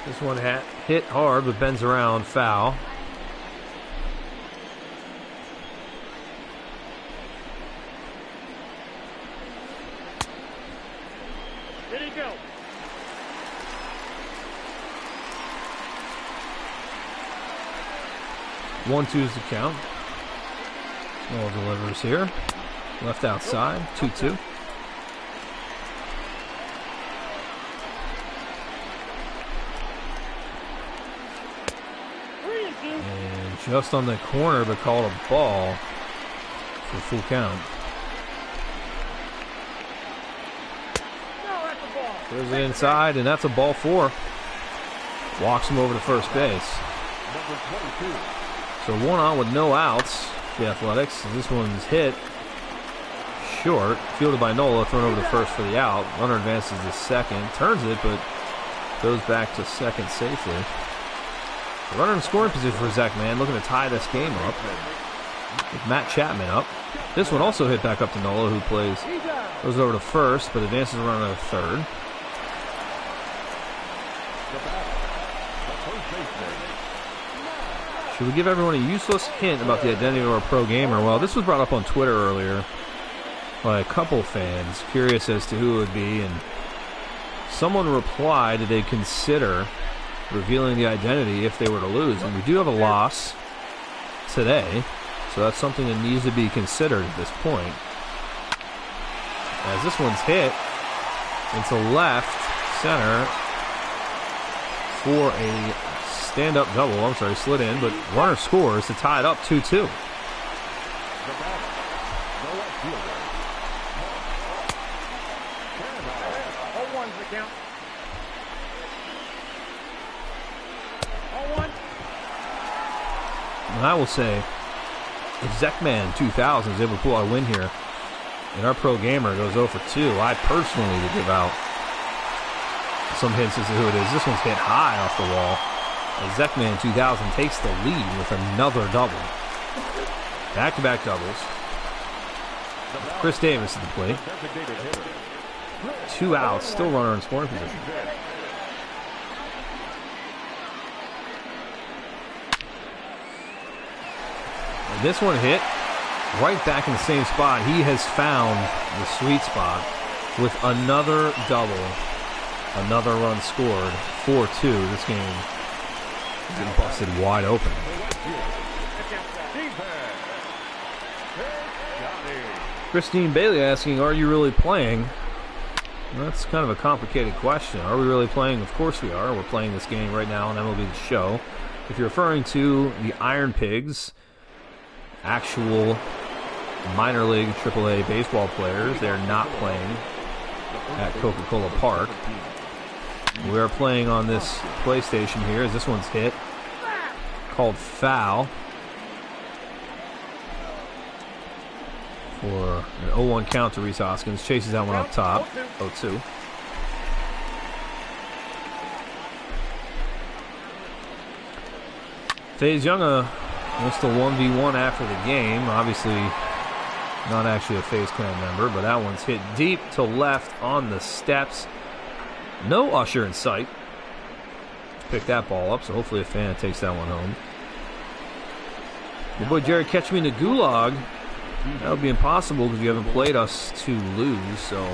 This one hit hard, but bends around, foul. Did he go? 1-2 is the count. Nola delivers here. Left outside, 2-2. And just on the corner, but called a ball for full count. No, that's a ball. Throws it inside, and that's a ball 4. Walks him over to first base. Number 22. So one on with no outs, the Athletics. This one's hit short, fielded by Nola, thrown over to first for the out. Runner advances to second, turns it, but goes back to second safely. The runner in scoring position for Zach Mann, looking to tie this game up with Matt Chapman up. This one also hit back up to Nola, who goes over to first, but advances a runner to third. The batter, the first baseman. Should we give everyone a useless hint about the identity of our pro gamer? Well, this was brought up on Twitter earlier by a couple fans, curious as to who it would be, and someone replied that they'd consider revealing the identity if they were to lose. And we do have a loss today, so that's something that needs to be considered at this point. As this one's hit into left center for a stand-up double. I'm sorry, slid in, but runner scores to tie it up 2-2. And I will say, if Zekman 2000 is able to pull out a win here, and our pro gamer goes 0 for 2, I personally would give out some hints as to who it is. This one's hit high off the wall. As Zekman 2000 takes the lead with another double. Back-to-back doubles. Chris Davis at the plate. 2 outs, still runner in scoring position. And this one hit right back in the same spot. He has found the sweet spot with another double. Another run scored. 4-2. This game is getting busted wide open. Christine Bailey asking, are you really playing? Well, that's kind of a complicated question. Are we really playing? Of course we are. We're playing this game right now on MLB The Show. If you're referring to the Iron Pigs, actual minor league AAA baseball players, they're not playing at Coca-Cola Park. We are playing on this PlayStation here as this one's hit. Called foul. For an 0-1 count to Rhys Hoskins. Chases that one up top. 0-2. FaZe Young wants to 1v1 after the game. Obviously, not actually a FaZe Clan member, but that one's hit deep to left on the steps. No Usher in sight. Pick that ball up, so hopefully a fan takes that one home. Your boy Jared, catch me in the gulag. That would be impossible because you haven't played us to lose, so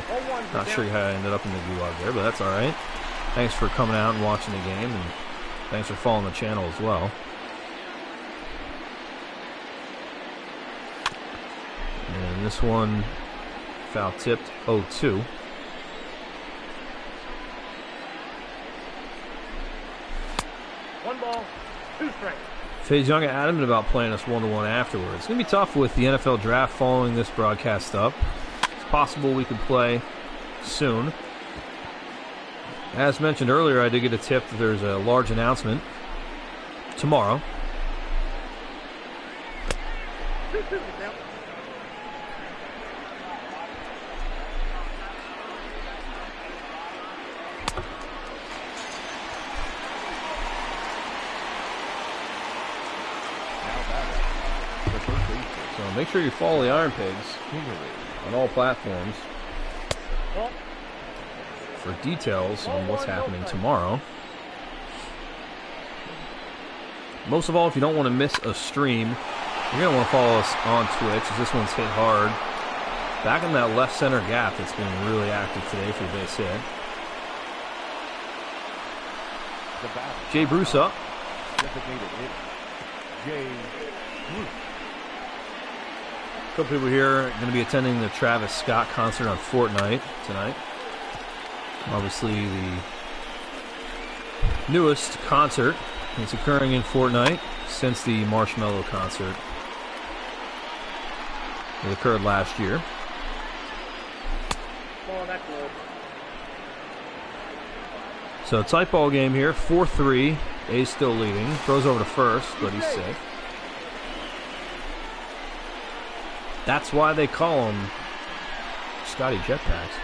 not sure how I ended up in the gulag there, but that's all right. Thanks for coming out and watching the game, and thanks for following the channel as well. And this one, foul tipped, 0-2. One ball, 2 strikes. FaZe Young adamant about playing us 1-1 afterwards. It's going to be tough with the NFL draft following this broadcast up. It's possible we could play soon. As mentioned earlier, I did get a tip that there's a large announcement tomorrow. So make sure you follow the Iron Pigs on all platforms for details on what's happening tomorrow. Most of all, if you don't want to miss a stream, you're going to want to follow us on Twitch, as this one's hit hard. Back in that left center gap that's been really active today for the base hit. Jay Bruce up. A couple people here are going to be attending the Travis Scott concert on Fortnite tonight. Obviously the newest concert that's occurring in Fortnite since the Marshmello concert that occurred last year. Oh, that's low. So tight ball game here, 4-3. A's still leading. Throws over to first, but he's safe. That's why they call him Scotty Jetpacks.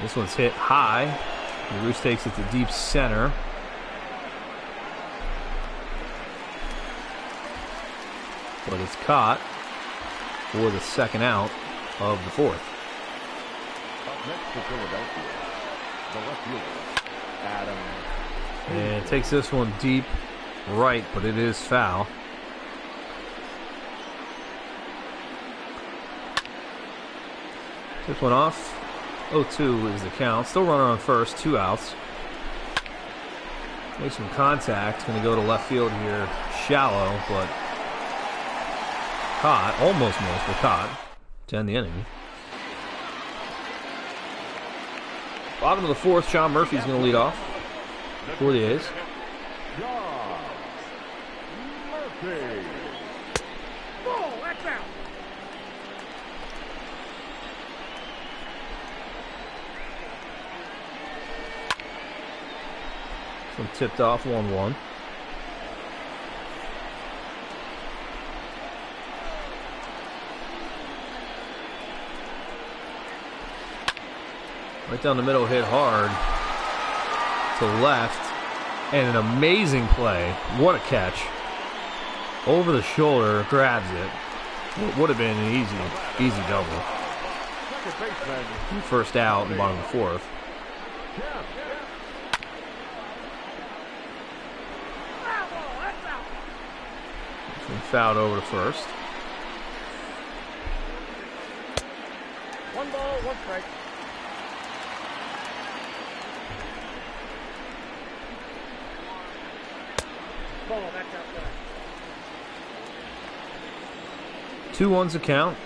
This one's hit high. Roos takes it to deep center. But it's caught for the second out of the fourth. Up next for Philadelphia, the left fielder, Adam. And takes this one deep right, but it is foul. This one off. 0-2 is the count. Still running on first, 2 outs. Make some contact. Going to go to left field here. Shallow, but caught. Almost missed, but caught to end the inning. Bottom of the fourth, Sean Murphy's going to lead off for the A's. John Murphy. Ball, that's out. This one tipped off 1-1. Right down the middle, hit hard to left, and an amazing play. What a catch. Over the shoulder, grabs it. It would have been an easy double. Second baseman. First out in the bottom of the fourth. Jeff. Foul ball, that's out. This one fouled over to first. 1 ball, 1 strike. Ball, that's outside. 2-1's a count.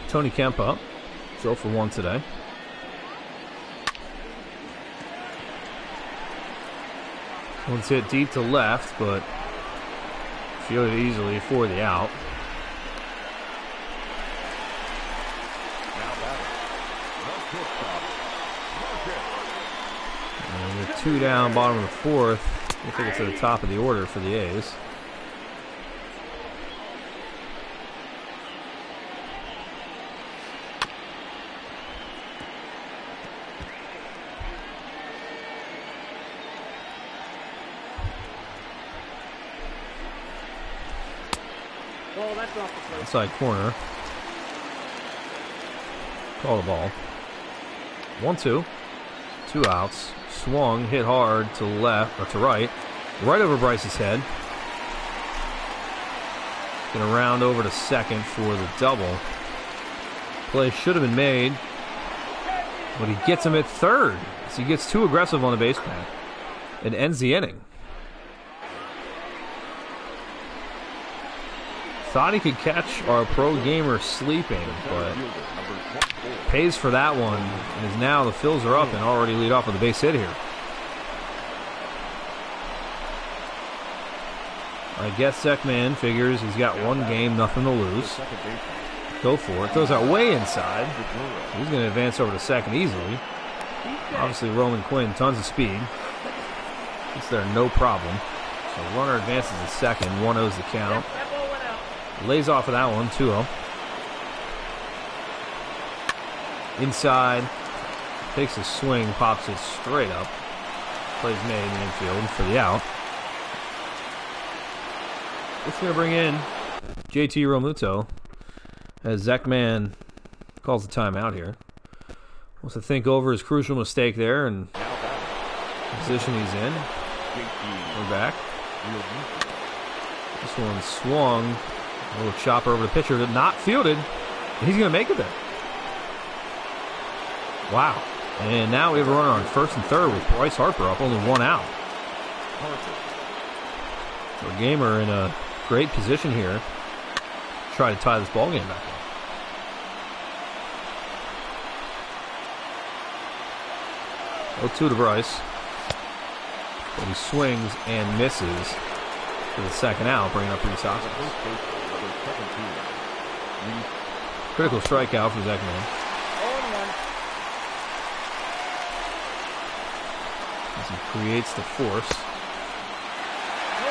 Tony Kemp up. 0 for 1 today. One's hit deep to left, but fielded easily for the out. Now batting. No shortstop. Marcus. And with 2 down, bottom of the fourth. We'll take it to the top of the order for the A's. Ball, that's off the plate. Inside corner. Call the ball. 1-2. 2 outs. Swung, hit hard to left, or to right. Right over Bryce's head. Gonna round over to second for the double. Play should have been made, but he gets him at third. So he gets too aggressive on the base path. It ends the inning. Thought he could catch our pro gamer sleeping, but pays for that one. And is now the Phils are up and already lead off with a base hit here. I guess Zekman figures he's got 1 game, nothing to lose. Second baseman. Go for it. Throws out way inside. He's going to advance over to second easily. Obviously, Roman Quinn, tons of speed. Gets there no problem. So runner advances to second. 1-0's the count. That ball went out. Lays off of that one. 2-0. Inside. Takes a swing. Pops it straight up. Plays made in the infield for the out. It's going to bring in JT Realmuto as Zekman calls the timeout here. Wants to think over his crucial mistake there and Now batting. the position he's in. JT We're back. Realmuto. This one swung. A little chopper over the pitcher, not fielded. And he's going to make it there. Wow. And now we have a runner on first and third with Bryce Harper up, only 1 out. Harper. So Gamer in a great position here. Try to tie this ball game back up. 0-2 to Bryce. But he swings and misses for the second out, bringing up Reese Hoskins. First baseman, number 17. Reese Critical strikeout for Zekman. 0-1. As he creates the force.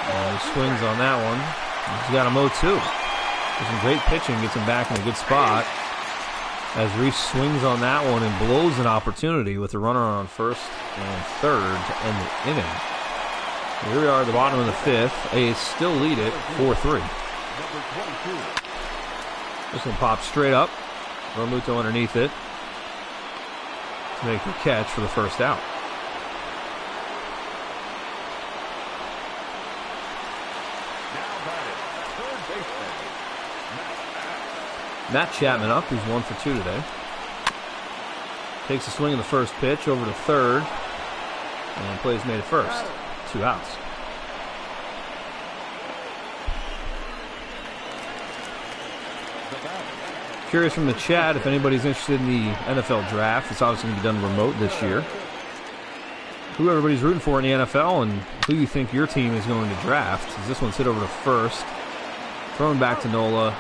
And he swings on that one. He's got him 0-2. There's some great pitching, gets him back in a good spot. As Reese swings on that one and blows an opportunity with a runner on first and third to end the inning. Here we are at the bottom of the fifth. A's still lead it 4-3. number 22. This one pops straight up. Realmuto underneath it to make the catch for the first out. Now batting. Third baseman. Matt Chapman up, who's 1 for 2 today. Takes a swing in the first pitch over to third. And plays made at first. 2 outs. Curious from the chat if anybody's interested in the NFL draft. It's obviously going to be done remote this year. Who everybody's rooting for in the NFL and who you think your team is going to draft. As this one's hit over to first. Thrown back to Nola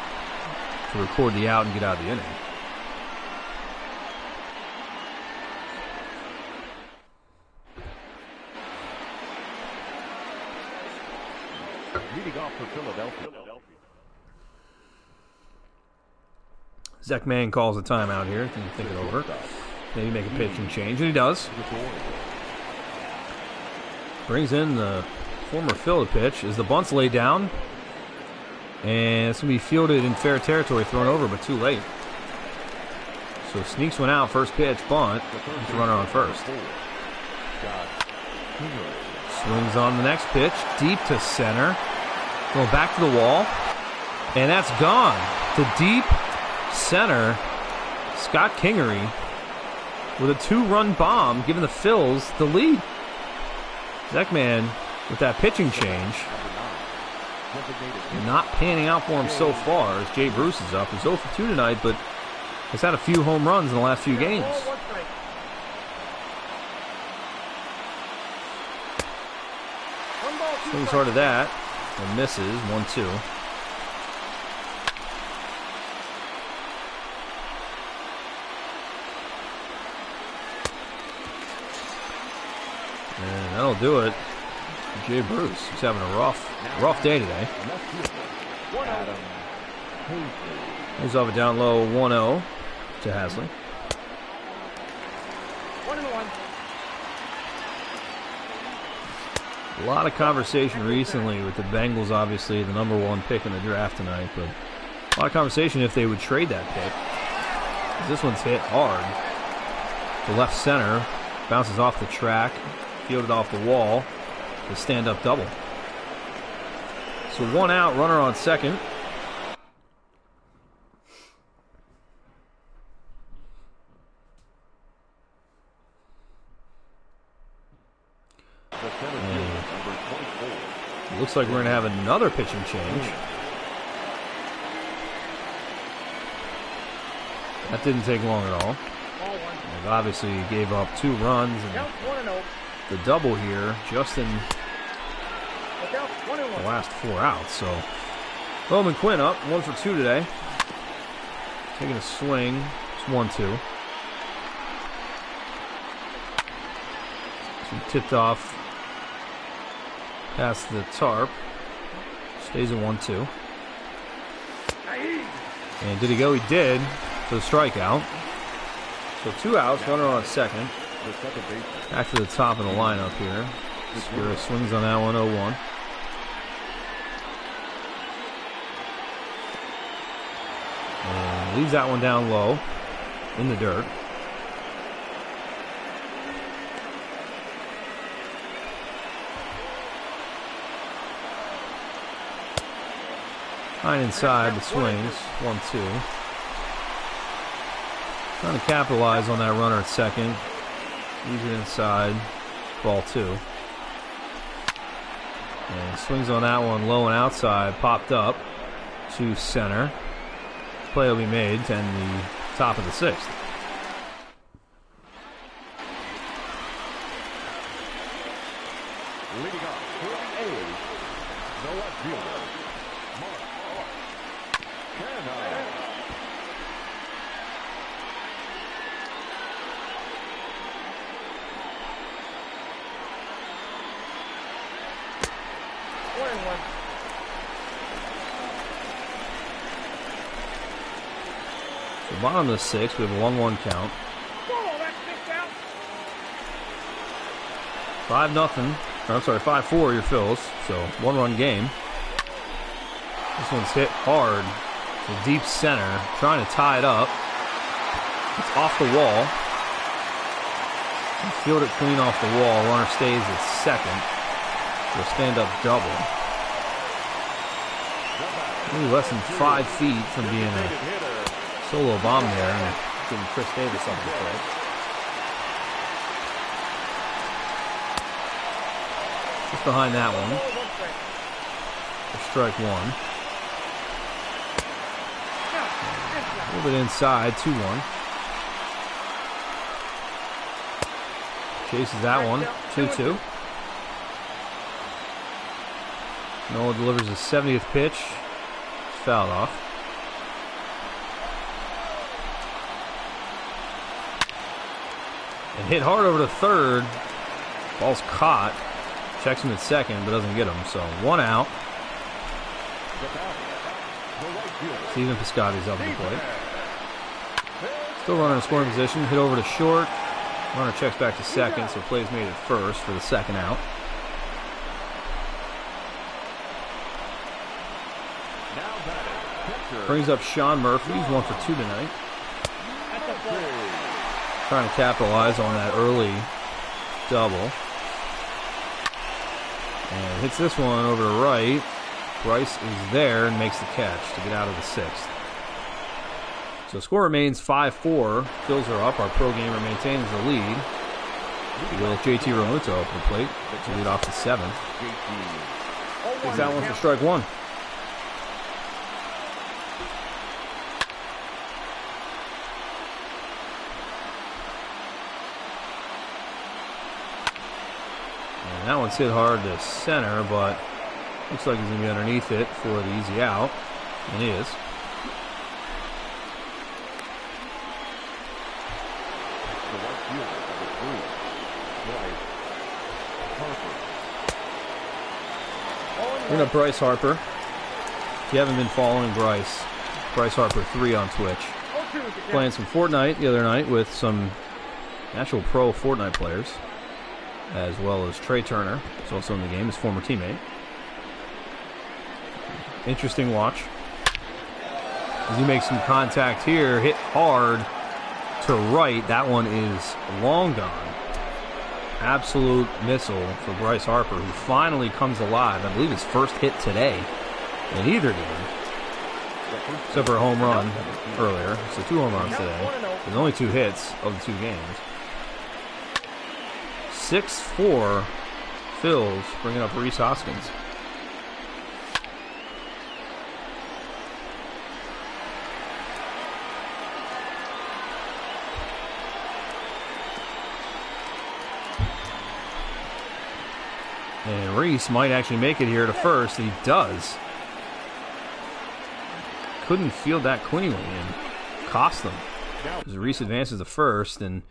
to record the out and get out of the inning. Leading off for Philadelphia. Zach Mann calls a timeout here. Can you think it over? Maybe make a pitching change, and he does. Brings in the former Philly pitch as the bunt's laid down. And it's going to be fielded in fair territory, thrown over, but too late. So sneaks one out, first pitch, bunt. There's a runner on first. Swings on the next pitch, deep to center. Going back to the wall. And that's gone. To deep center, Scott Kingery with a 2-run bomb, giving the Phils the lead. Zach Mann with that pitching change. Not panning out for him so far as Jay Bruce is up. He's 0 for 2 tonight, but has had a few home runs in the last few games. Swings hard at that and misses. 1-2. And that'll do it. Jay Bruce, he's having a rough day today. He's off it down low, 1-0 to Hasley. 1-1. A lot of conversation recently with the Bengals, obviously the number 1 pick in the draft tonight, but a lot of conversation if they would trade that pick. This one's hit hard. The left center bounces off the track, fielded off the wall. The stand-up double. So 1 out, runner on second. It looks like we're going to have another pitching change. That didn't take long at all. And obviously he gave up 2 runs. And the double here, just in the last 4 outs. So Bowman Quinn up, 1 for 2 today. Taking a swing. It's 1-2. So tipped off past the tarp. Stays at 1-2. And did he go? He did for the strikeout. So 2 outs, runner on second. Back to the top of the lineup here. Skura swings on that one, 0-1. And leaves that one down low in the dirt. High inside, the swings, 1-2. Trying to capitalize on that runner at second. Leaves it inside, ball 2. And swings on that one, low and outside, popped up to center. Play will be made to end the top of the 6th. Leading off for the A's, the left fielder, Mark Canha. So bottom of the 6th, we have a 1-1 count. 5-0. Or, I'm sorry, 5-4 your Phils. So 1-run game. This one's hit hard to deep center, trying to tie it up. It's off the wall. Field it clean off the wall. Runner stays at second. For a stand-up double. Maybe less than 5 feet from being a solo bomb there and getting Chris Davis up the plate. Just behind that one. For strike 1. A little bit inside, 2-1. Chases that one, 2-2. Nola delivers his 70th pitch. It's fouled off. And hit hard over to third. Ball's caught. Checks him at second, but doesn't get him. So 1 out. Steven Piscotty's up at the plate. Still running in scoring position. Hit over to short. Runner checks back to second, so plays made at first for the second out. Brings up Sean Murphy. He's 1 for 2 tonight. Trying to capitalize on that early double. And hits this one over to right. Bryce is there and makes the catch to get out of the 6th. So score remains 5-4. Phils are up. Our pro gamer maintains the lead. With JT Realmuto up the plate to lead off the 7th. Takes that one for strike 1. And that one's hit hard to center, but looks like he's going to be underneath it for the easy out. And he is. Bring up Bryce Harper. If you haven't been following Bryce Harper 3 on Twitch. Playing some Fortnite the other night with some actual pro Fortnite players, as well as Trey Turner, who's also in the game, his former teammate. Interesting watch. As he makes some contact here, hit hard to right. That one is long gone. Absolute missile for Bryce Harper, who finally comes alive. I believe his first hit today in either game, except for a home run earlier. So 2 home runs today. There's only 2 hits of the 2 games. 6-4 Phils, bringing up Rhys Hoskins. And Rhys might actually make it here to first. He does. Couldn't field that cleanly and cost them. As Rhys advances to first, and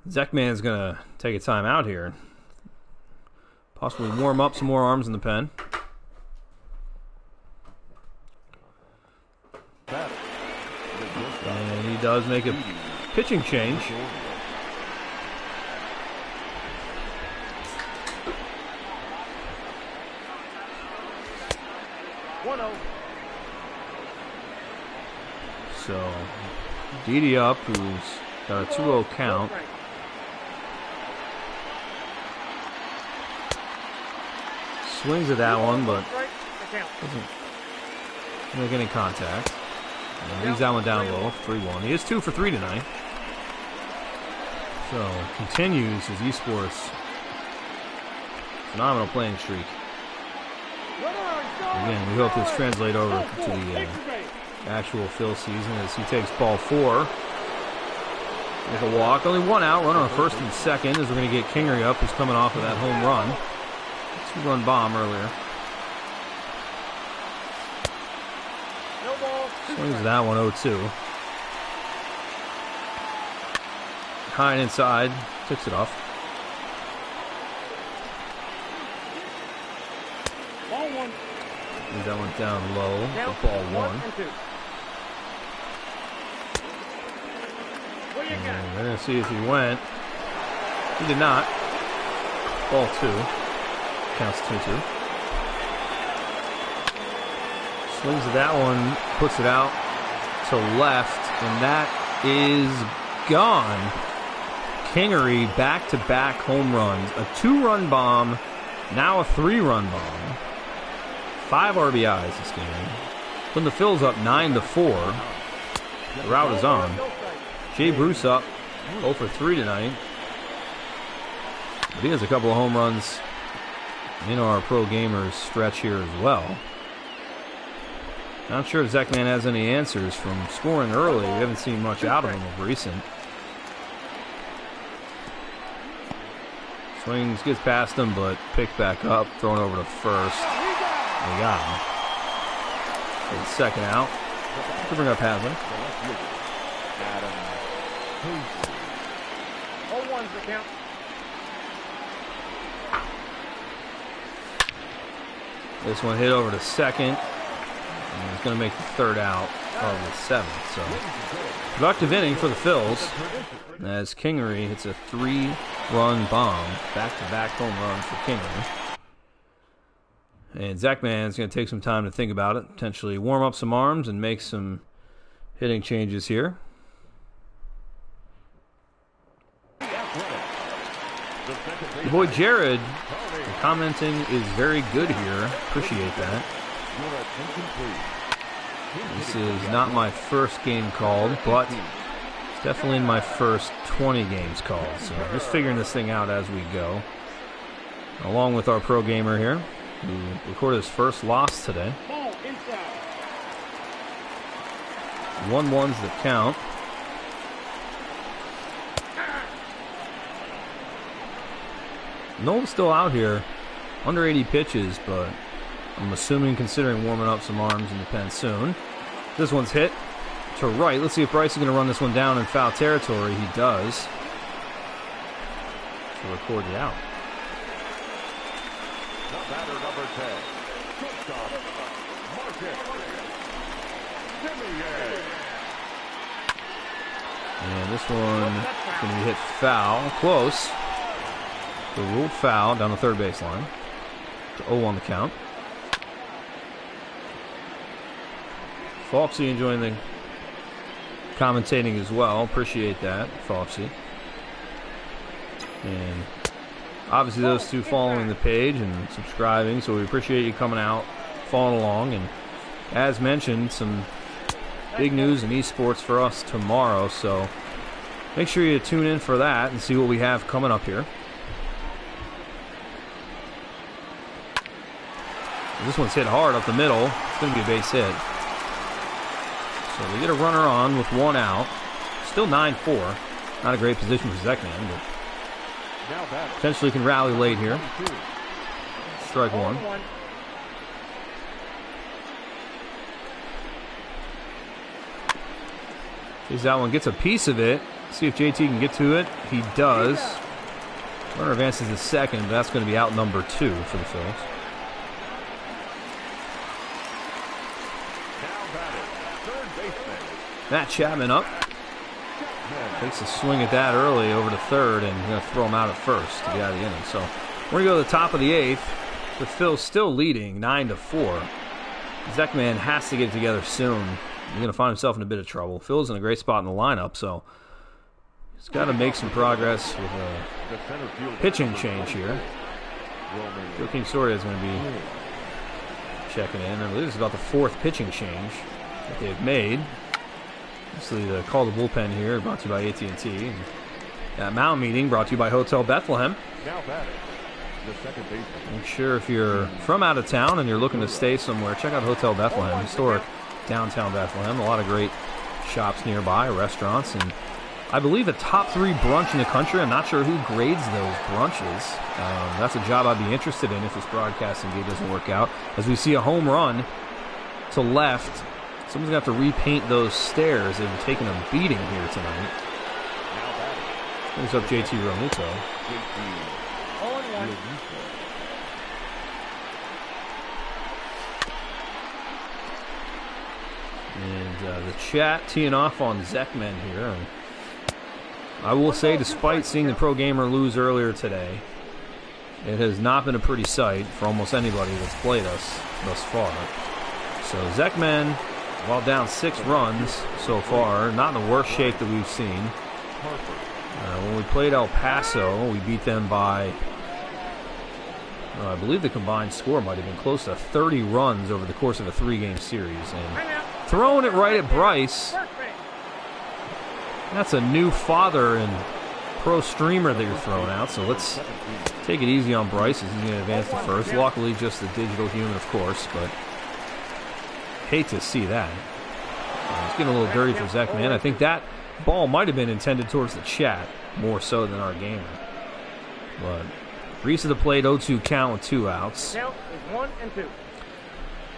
Zekman's going to take a time out here. Possibly warm up some more arms in the pen. And he does make a pitching change. So, Didi up, who's got a 2-0 count. Swings at that one, but doesn't make any contact. And leaves that one down low, 3-1. He is 2 for 3 tonight. So, continues his esports phenomenal playing streak. Again, we hope this translates over to the actual Phil season as he takes ball 4 with a walk. Only 1 out, runner on first and second as we're going to get Kingery up, who's coming off of that home run. 2-run bomb earlier. Swings that one 0-2. High and inside, takes it off. That went down low for ball 1. And we're going to see if he went. He did not. Ball 2. Counts 2-2. Swings at that one, puts it out to left, and that is gone. Kingery back-to-back home runs. A 2-run bomb, now a 3-run bomb. 5 RBIs this game. Putting the Phils up 9-4. The route is on. Jay Bruce up 0 for 3 tonight. But he has a couple of home runs in our pro gamers stretch here as well. Not sure if Zekman has any answers from scoring early. We haven't seen much out of him of recent. Swings, gets past him, but picked back up, thrown over to first. They got him. The second out. To bring up Haslam. 0-1's the count. This one hit over to second. And it's going to make the third out of the seventh. So, productive inning for the Phils as Kingery hits a 3-run bomb. Back-to-back home runs for Kingery. And Zekman's going to take some time to think about it. Potentially warm up some arms and make some hitting changes here. Your boy Jared commenting is very good here. Appreciate that. This is not my first game called, but it's definitely in my first 20 games called. So just figuring this thing out as we go. Along with our pro gamer here, who recorded his first loss today. 1-1's the count. Noel's still out here, under 80 pitches, but I'm assuming considering warming up some arms in the pen soon. This one's hit to right. Let's see if Bryce is going to run this one down in foul territory. He does. To record the out. Batter number 10. Shortstop, Marcus Semien. And this one is going to be hit foul. Close. The ruled foul down the third baseline. To 0 on the count. Foxy enjoying the commentating as well. Appreciate that, Foxy. And obviously those two following the page and subscribing, so we appreciate you coming out, following along. And as mentioned, some big news in esports for us tomorrow, so make sure you tune in for that and see what we have coming up here. This one's hit hard up the middle. It's going to be a base hit. So we get a runner on with one out. Still 9-4. Not a great position for Zekman, but potentially can rally late here. Strike one. Sees that one, gets a piece of it. See if JT can get to it. He does. Runner advances to second, but that's going to be out number 2 for the Phils. Matt Chapman up. Takes a swing at that early over to third, and going to throw him out at first to get out of the inning. So we're going to go to the top of the 8th, with Phil still leading 9-4. Zekman has to get it together soon. He's going to find himself in a bit of trouble. Phil's in a great spot in the lineup, so he's got to make some progress with a pitching change here. Joakim Soria is going to be checking in. I believe it's about the 4th pitching change that they've made. Obviously, the Call the Bullpen here, brought to you by AT&T. And that mound meeting brought to you by Hotel Bethlehem. Now batting, the second baseman. Make sure if you're from out of town and you're looking to stay somewhere, check out Hotel Bethlehem, historic downtown Bethlehem. A lot of great shops nearby, restaurants, and I believe the top 3 brunch in the country. I'm not sure who grades those brunches. That's a job I'd be interested in if this broadcasting gig doesn't work out. As we see a home run to left. Someone's going to have to repaint those stairs. They've taken a beating here tonight. Brings up JT Realmuto. 0-1. And the chat teeing off on Zekman here. And I will say, despite seeing the Pro Gamer lose earlier today, it has not been a pretty sight for almost anybody that's played us thus far. So Zekman, while down 6 runs so far, not in the worst shape that we've seen. When we played El Paso, we beat them by, I believe the combined score might have been close to 30 runs over the course of a 3-game series. And throwing it right at Bryce, that's a new father and pro streamer that you're throwing out. So let's take it easy on Bryce as he's going to advance to first. Luckily, just a digital human, of course, but hate to see that. It's getting a little dirty for Zekman. I think that ball might have been intended towards the chat more so than our gamer. But Reese of the plate, 0-2 count with 2 outs. Count is 1 and 2.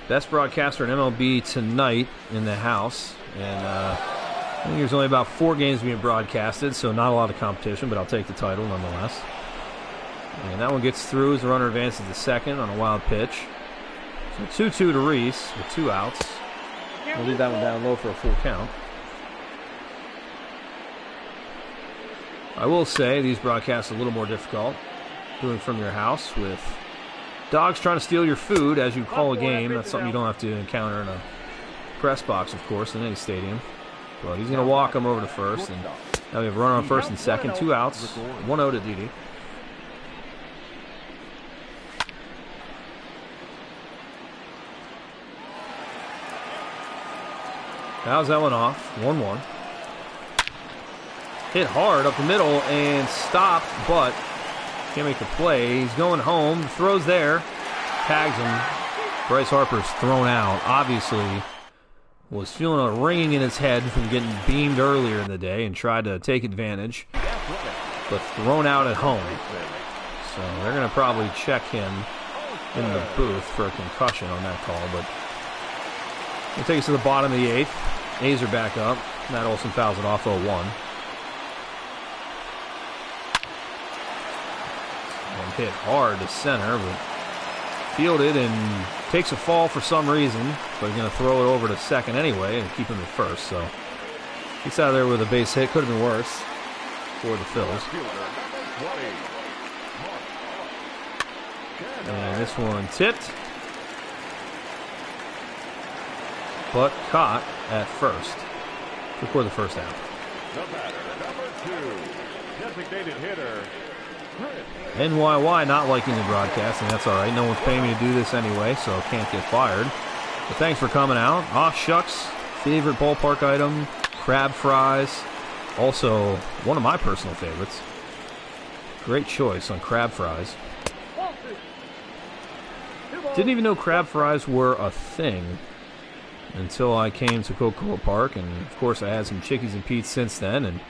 Best broadcaster in MLB tonight in the house. And I think there's only about 4 games being broadcasted, so not a lot of competition, but I'll take the title nonetheless. And that one gets through as the runner advances to second on a wild pitch. So 2-2 to Reese with 2 outs. We'll leave that one down low for a full count. I will say these broadcasts are a little more difficult doing from your house with dogs trying to steal your food as you call a game. That's something you don't have to encounter in a press box, of course, in any stadium. But he's going to walk him over to first. And now we have a runner on first and second. 2 outs. 1-0 to Didi. How's that one off? 1-1. Hit hard up the middle and stopped, but can't make the play. He's going home. Throws there. Tags him. Bryce Harper's thrown out. Obviously was feeling a ringing in his head from getting beamed earlier in the day and tried to take advantage, but thrown out at home. So they're going to probably check him in the booth for a concussion on that call, but we'll take us to the bottom of the 8th. A's are back up. Matt Olson fouls it off 0-1. And hit hard to center, but fielded and takes a fall for some reason, but he's going to throw it over to second anyway and keep him at first. So he's out of there with a base hit. Could have been worse for the Phils. And this one tipped, but caught at first. Record the first out. The batter, number 2, designated hitter, Chris. NYY not liking the broadcast, and that's all right. No one's paying me to do this anyway, so I can't get fired. But thanks for coming out. Aw, shucks. Favorite ballpark item, crab fries. Also, one of my personal favorites. Great choice on crab fries. Didn't even know crab fries were a thing until I came to Coca-Cola Park, and of course I had some Chickies and Pete's since then. And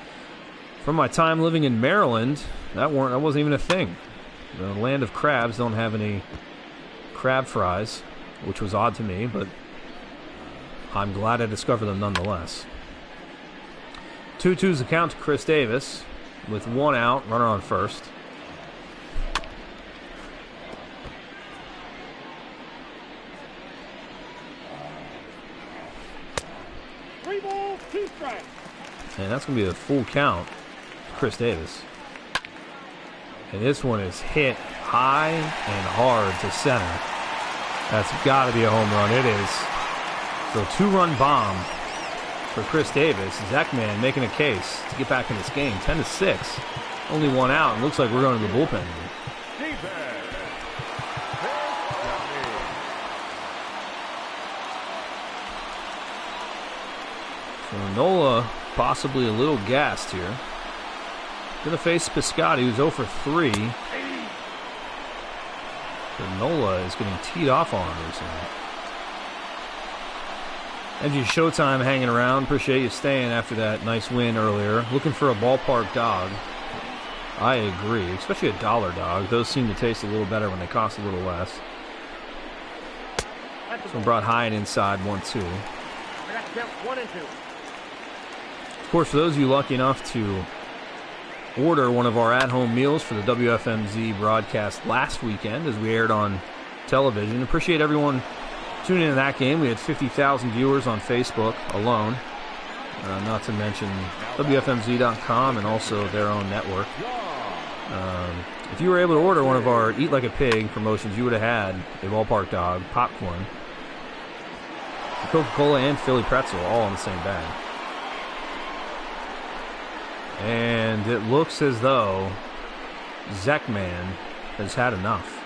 from my time living in Maryland, that wasn't even a thing. The land of crabs don't have any crab fries, which was odd to me, but I'm glad I discovered them nonetheless. 2-2's the count to Chris Davis with 1 out, runner on first. And that's going to be a full count to Chris Davis. And this one is hit high and hard to center. That's got to be a home run. It is. So 2-run bomb for Chris Davis. Zekman making a case to get back in this game. 10-6. Only 1 out. And looks like we're going to the bullpen. So Nola possibly a little gassed here. Going to face Piscotty, who's 0 for 3. But Nola is getting teed off on recently. MG Showtime hanging around. Appreciate you staying after that nice win earlier. Looking for a ballpark dog. I agree, especially a dollar dog. Those seem to taste a little better when they cost a little less. This one brought high and inside, 1-2. I got to count 1 and 2. Of course, for those of you lucky enough to order one of our at-home meals for the WFMZ broadcast last weekend as we aired on television, appreciate everyone tuning into that game. We had 50,000 viewers on Facebook alone, not to mention WFMZ.com and also their own network. If you were able to order one of our Eat Like a Pig promotions, you would have had a ballpark dog, popcorn, Coca-Cola, and Philly pretzel all in the same bag. And it looks as though Zekman has had enough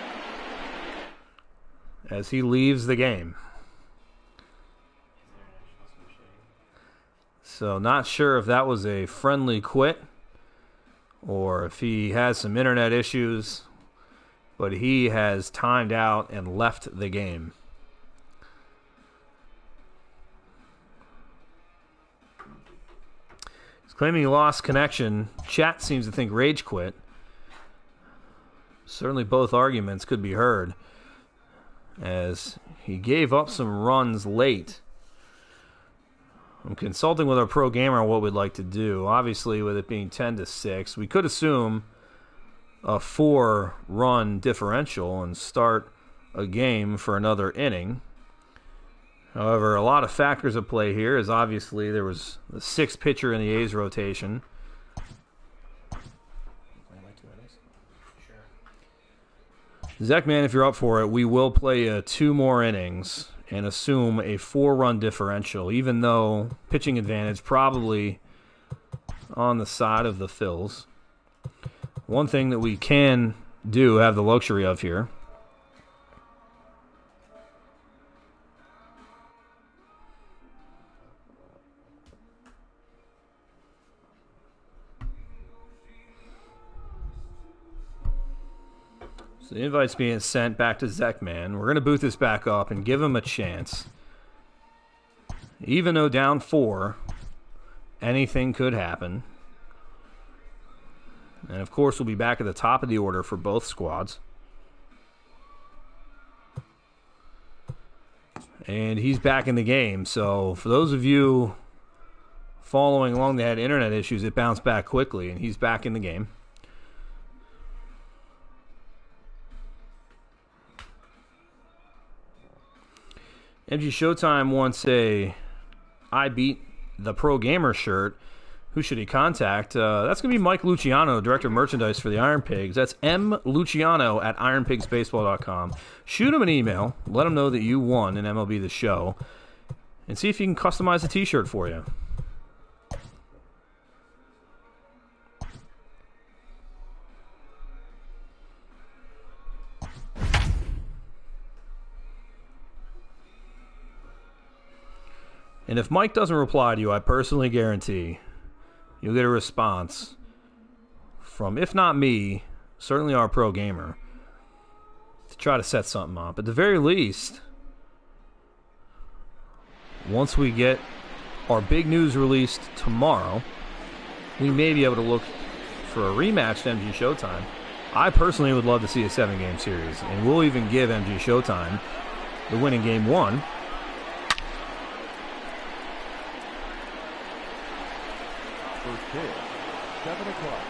as he leaves the game. So not sure if that was a friendly quit or if he has some internet issues, but he has timed out and left the game. Claiming he lost connection. Chat seems to think Rage quit. Certainly both arguments could be heard, as he gave up some runs late. I'm consulting with our pro gamer on what we'd like to do. Obviously, with it being 10-6, we could assume a 4-run differential and start a game for another inning. However, a lot of factors at play here, as obviously there was the 6th pitcher in the A's rotation. Zekman, if you're up for it, we will play 2 more innings and assume a 4-run differential, even though pitching advantage probably on the side of the Phils. One thing that we can do, have the luxury of here, so the invite's being sent back to Zekman. We're going to boot this back up and give him a chance. Even though down 4, anything could happen. And of course, we'll be back at the top of the order for both squads. And he's back in the game. So for those of you following along that had internet issues, it bounced back quickly, and he's back in the game. MG Showtime wants a I Beat the Pro Gamer shirt. Who should he contact? That's going to be Mike Luciano, Director of Merchandise for the Iron Pigs. That's mluciano at ironpigsbaseball.com. Shoot him an email. Let him know that you won in MLB The Show. And see if he can customize a t-shirt for you. And if Mike doesn't reply to you, I personally guarantee you'll get a response from, if not me, certainly our pro gamer, to try to set something up. At the very least, once we get our big news released tomorrow, we may be able to look for a rematch to MG Showtime. I personally would love to see a 7-game series, and we'll even give MG Showtime the winning game 1. First pitch, 7 o'clock.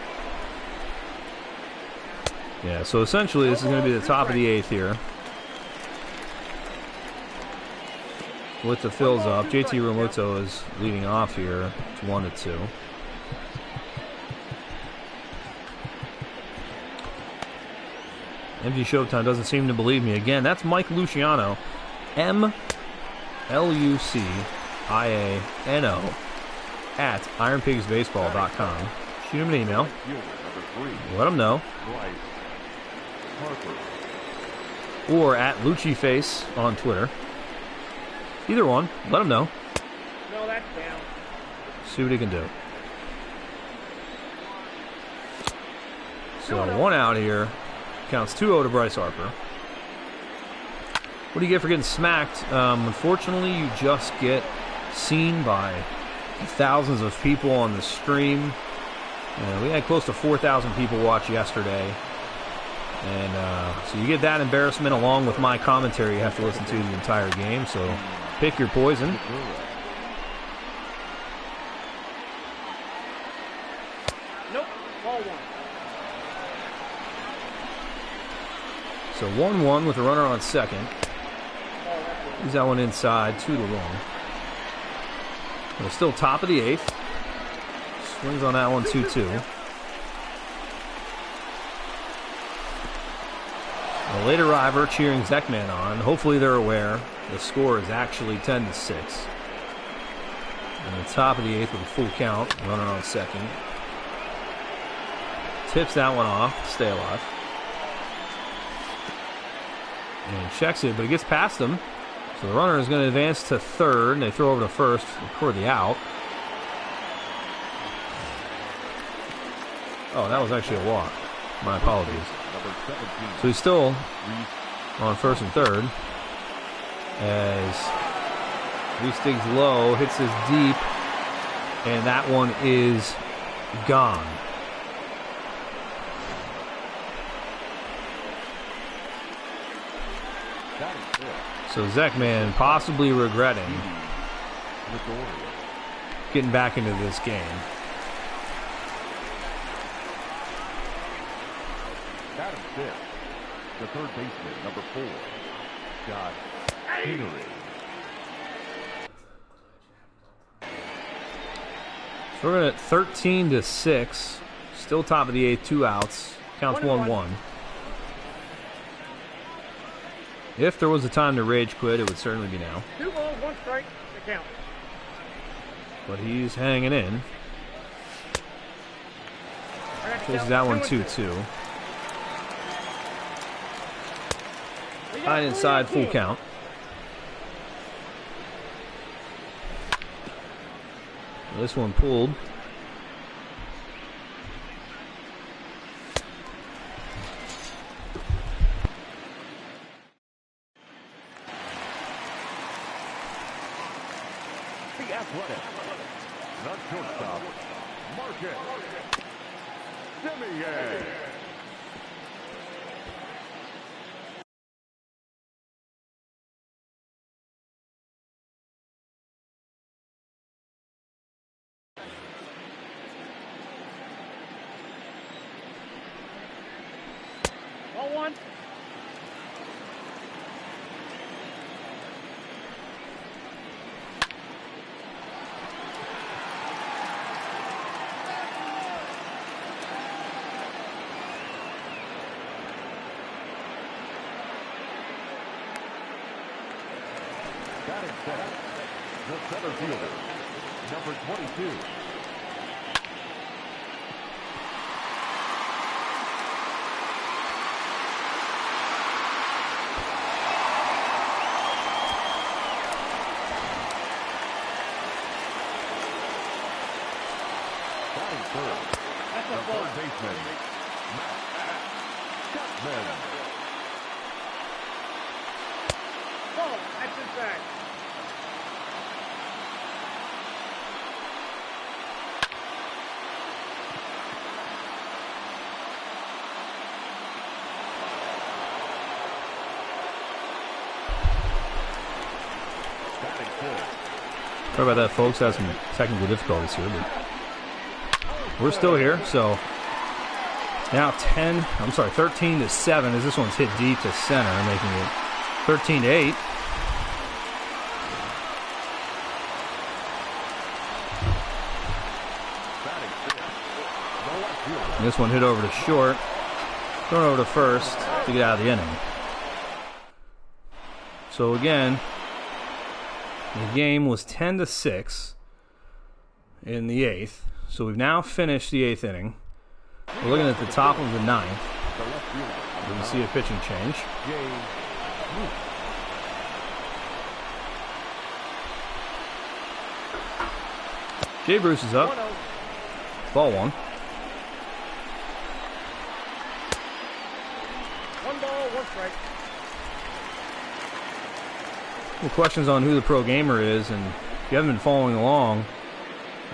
Yeah, so essentially this is going to be the top of the 8th here. With the Phils up, JT Realmuto is leading off here. It's 1-2. MG Showtime doesn't seem to believe me. Again, that's Mike Luciano. MLuciano at ironpigsbaseball.com. Shoot him an email. Let him know. Or at LuciFace on Twitter. Either one. Let him know. No, that's down. See what he can do. So 1 out here. Counts 2-0 to Bryce Harper. What do you get for getting smacked? Unfortunately, you just get seen by thousands of people on the stream. We had close to 4,000 people watch yesterday. And so you get that embarrassment along with my commentary you have to listen to the entire game. So pick your poison. Nope, ball 1. So 1-1 with a runner on second. He's that one inside, 2-1. But still top of the 8th. Swings on that one, 2-2. A late arriver cheering Zekman on. Hopefully they're aware the score is actually 10-6. And the top of the 8th with a full count, runner on second. Tips that one off, stay alive. And checks it, but he gets past him. So the runner is going to advance to third, and they throw over to first for the out. Oh, that was actually a walk. My apologies. So he's still on first and third. As Reese digs low, hits his deep, And that one is gone. So Zekman possibly regretting getting back into this game. Adam Fish, the third baseman, number 4, Scott Henry. So we're at 13-6. Still top of the 8th, 2 outs. Counts 1-1. If there was a time to rage quit, it would certainly be now. 2 balls, 1 strike, the count. But he's hanging in. Chases that one 2-2. High inside, full count. This one pulled. The Athletic, the shortstop, Marcus Semien. Ball 1. Batting center, the center fielder, number 22. Batting third, That's the a ball. third baseman, Matt Chapman. Ball. That's inside. Batting fourth, Sorry about that, folks. Had some technical difficulties here, but we're still here. So now 13-7 as this one's hit deep to center, making it 13-8. batting fifth, the left fielder. And this one hit over to short, thrown over to first to get out of the inning. So again, the game was 10-6 in the 8th. So we've now finished the 8th inning. We're looking at the top of the 9th. The left fielder, We can see a pitching change. Jay Bruce. Jay Bruce is up. 1-0. Ball 1. 1 ball, 1 strike. Well, questions on who the pro gamer is, and if you haven't been following along,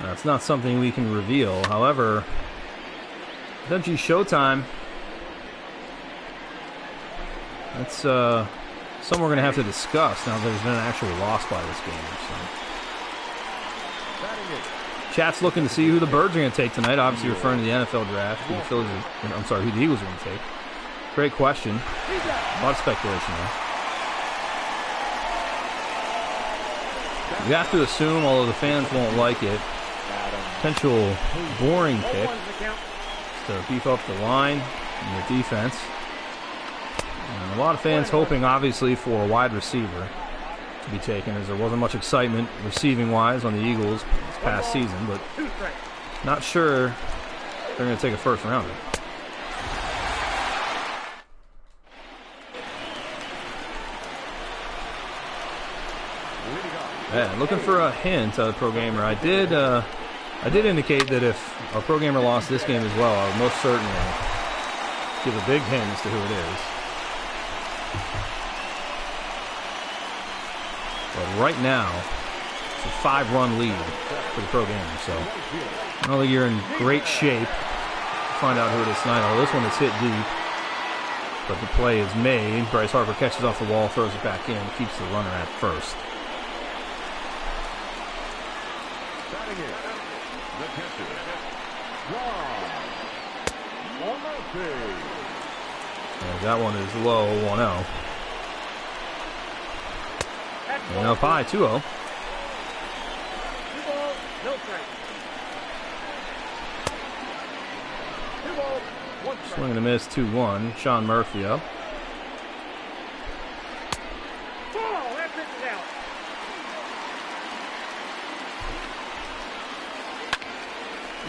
it's not something we can reveal. However, with MG Showtime, that's something we're going to have to discuss now that there's been an actual loss by this game. So. Batting eighth, Chat's looking to see who the Birds are going to take tonight, obviously referring to the NFL draft, who the Phillies are, I'm sorry, who the Eagles are going to take. Great question. A lot of speculation there. We have to assume, although the fans won't like it, potential boring Ball pick 1's the count. to beef up the line and the defense. And a lot of fans hoping, obviously, for a wide receiver to be taken, as there wasn't much excitement receiving-wise on the Eagles this past season, but 2 strikes. not sure they're going to take a first-rounder. leading off, Yeah, looking for a hint of the pro gamer. I did indicate that if our pro gamer lost this game as well, I would most certainly give a big hint as to who it is. But right now, It's a 5-run lead for the Pro Gamer. So I don't think you're in great shape. Find out who it is tonight. Oh, this one is hit deep, but the play is made. Bryce Harper catches off the wall, throws it back in, keeps the runner at first. Batting in, the catcher, Ron Murphy. And that one is low, 1-0. That's And up high, 2-0. 2 balls, no strike. 2 balls, 1 strike. Swing and a miss, 2-1. Sean Murphy up. Ball, that pitch is out.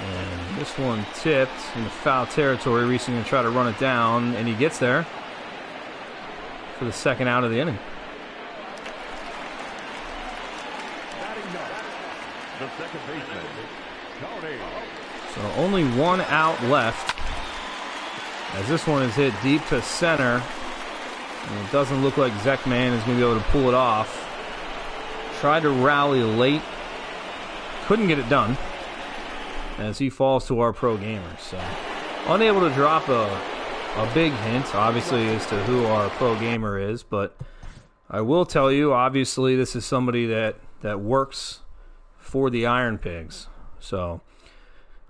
And this one tipped in the foul territory. Reese going to try to run it down, and he gets there for the second out of the inning. Batting ninth, the second baseman, Tony. So only 1 out left, as this one is hit deep to center. And it doesn't look like Zekman is going to be able to pull it off. Tried to rally late. Couldn't get it done, as he falls to our Pro Gamer. So unable to drop a big hint, obviously, as to who our Pro Gamer is. But I will tell you, obviously, this is somebody that works for the Iron Pigs. So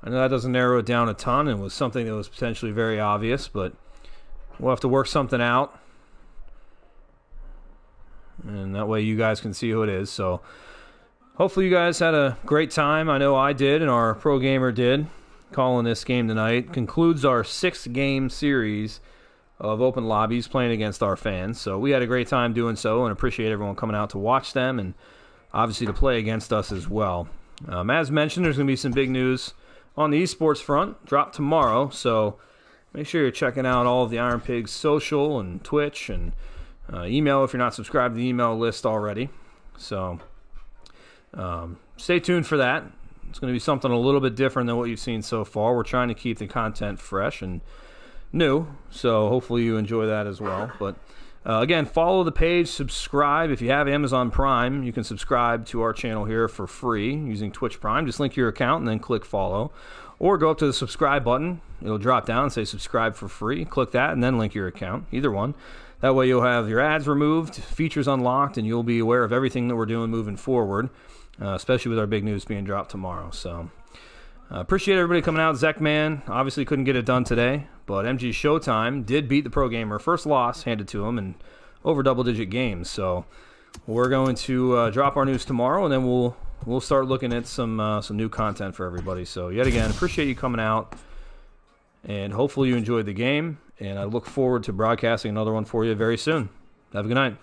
I know that doesn't narrow it down a ton, and was something that was potentially very obvious, but we'll have to work something out. And that way you guys can see who it is. So hopefully you guys had a great time. I know I did, and our Pro Gamer did, calling this game tonight. Concludes our 6-game series of open lobbies playing against our fans. So we had a great time doing so, and appreciate everyone coming out to watch them, and obviously to play against us as well. As mentioned, there's going to be some big news on the esports front. Drop tomorrow, so make sure you're checking out all of the Iron Pigs social and Twitch and email if you're not subscribed to the email list already. So stay tuned for that. It's going to be something a little bit different than what you've seen so far. We're trying to keep the content fresh and new, so hopefully you enjoy that as well. But again, follow the page, subscribe. If you have Amazon Prime, you can subscribe to our channel here for free using Twitch Prime. Just link your account and then click follow. Or go up to the subscribe button. It'll drop down and say subscribe for free. Click that and then link your account. Either one. That way you'll have your ads removed, features unlocked, and you'll be aware of everything that we're doing moving forward, especially with our big news being dropped tomorrow. So appreciate everybody coming out. Zekman obviously couldn't get it done today, but MG Showtime did beat the Pro Gamer. First loss handed to him in over double-digit games. So we're going to drop our news tomorrow, and then we'll start looking at some new content for everybody. So yet again, appreciate you coming out, and hopefully you enjoyed the game. And I look forward to broadcasting another one for you very soon. Have a good night.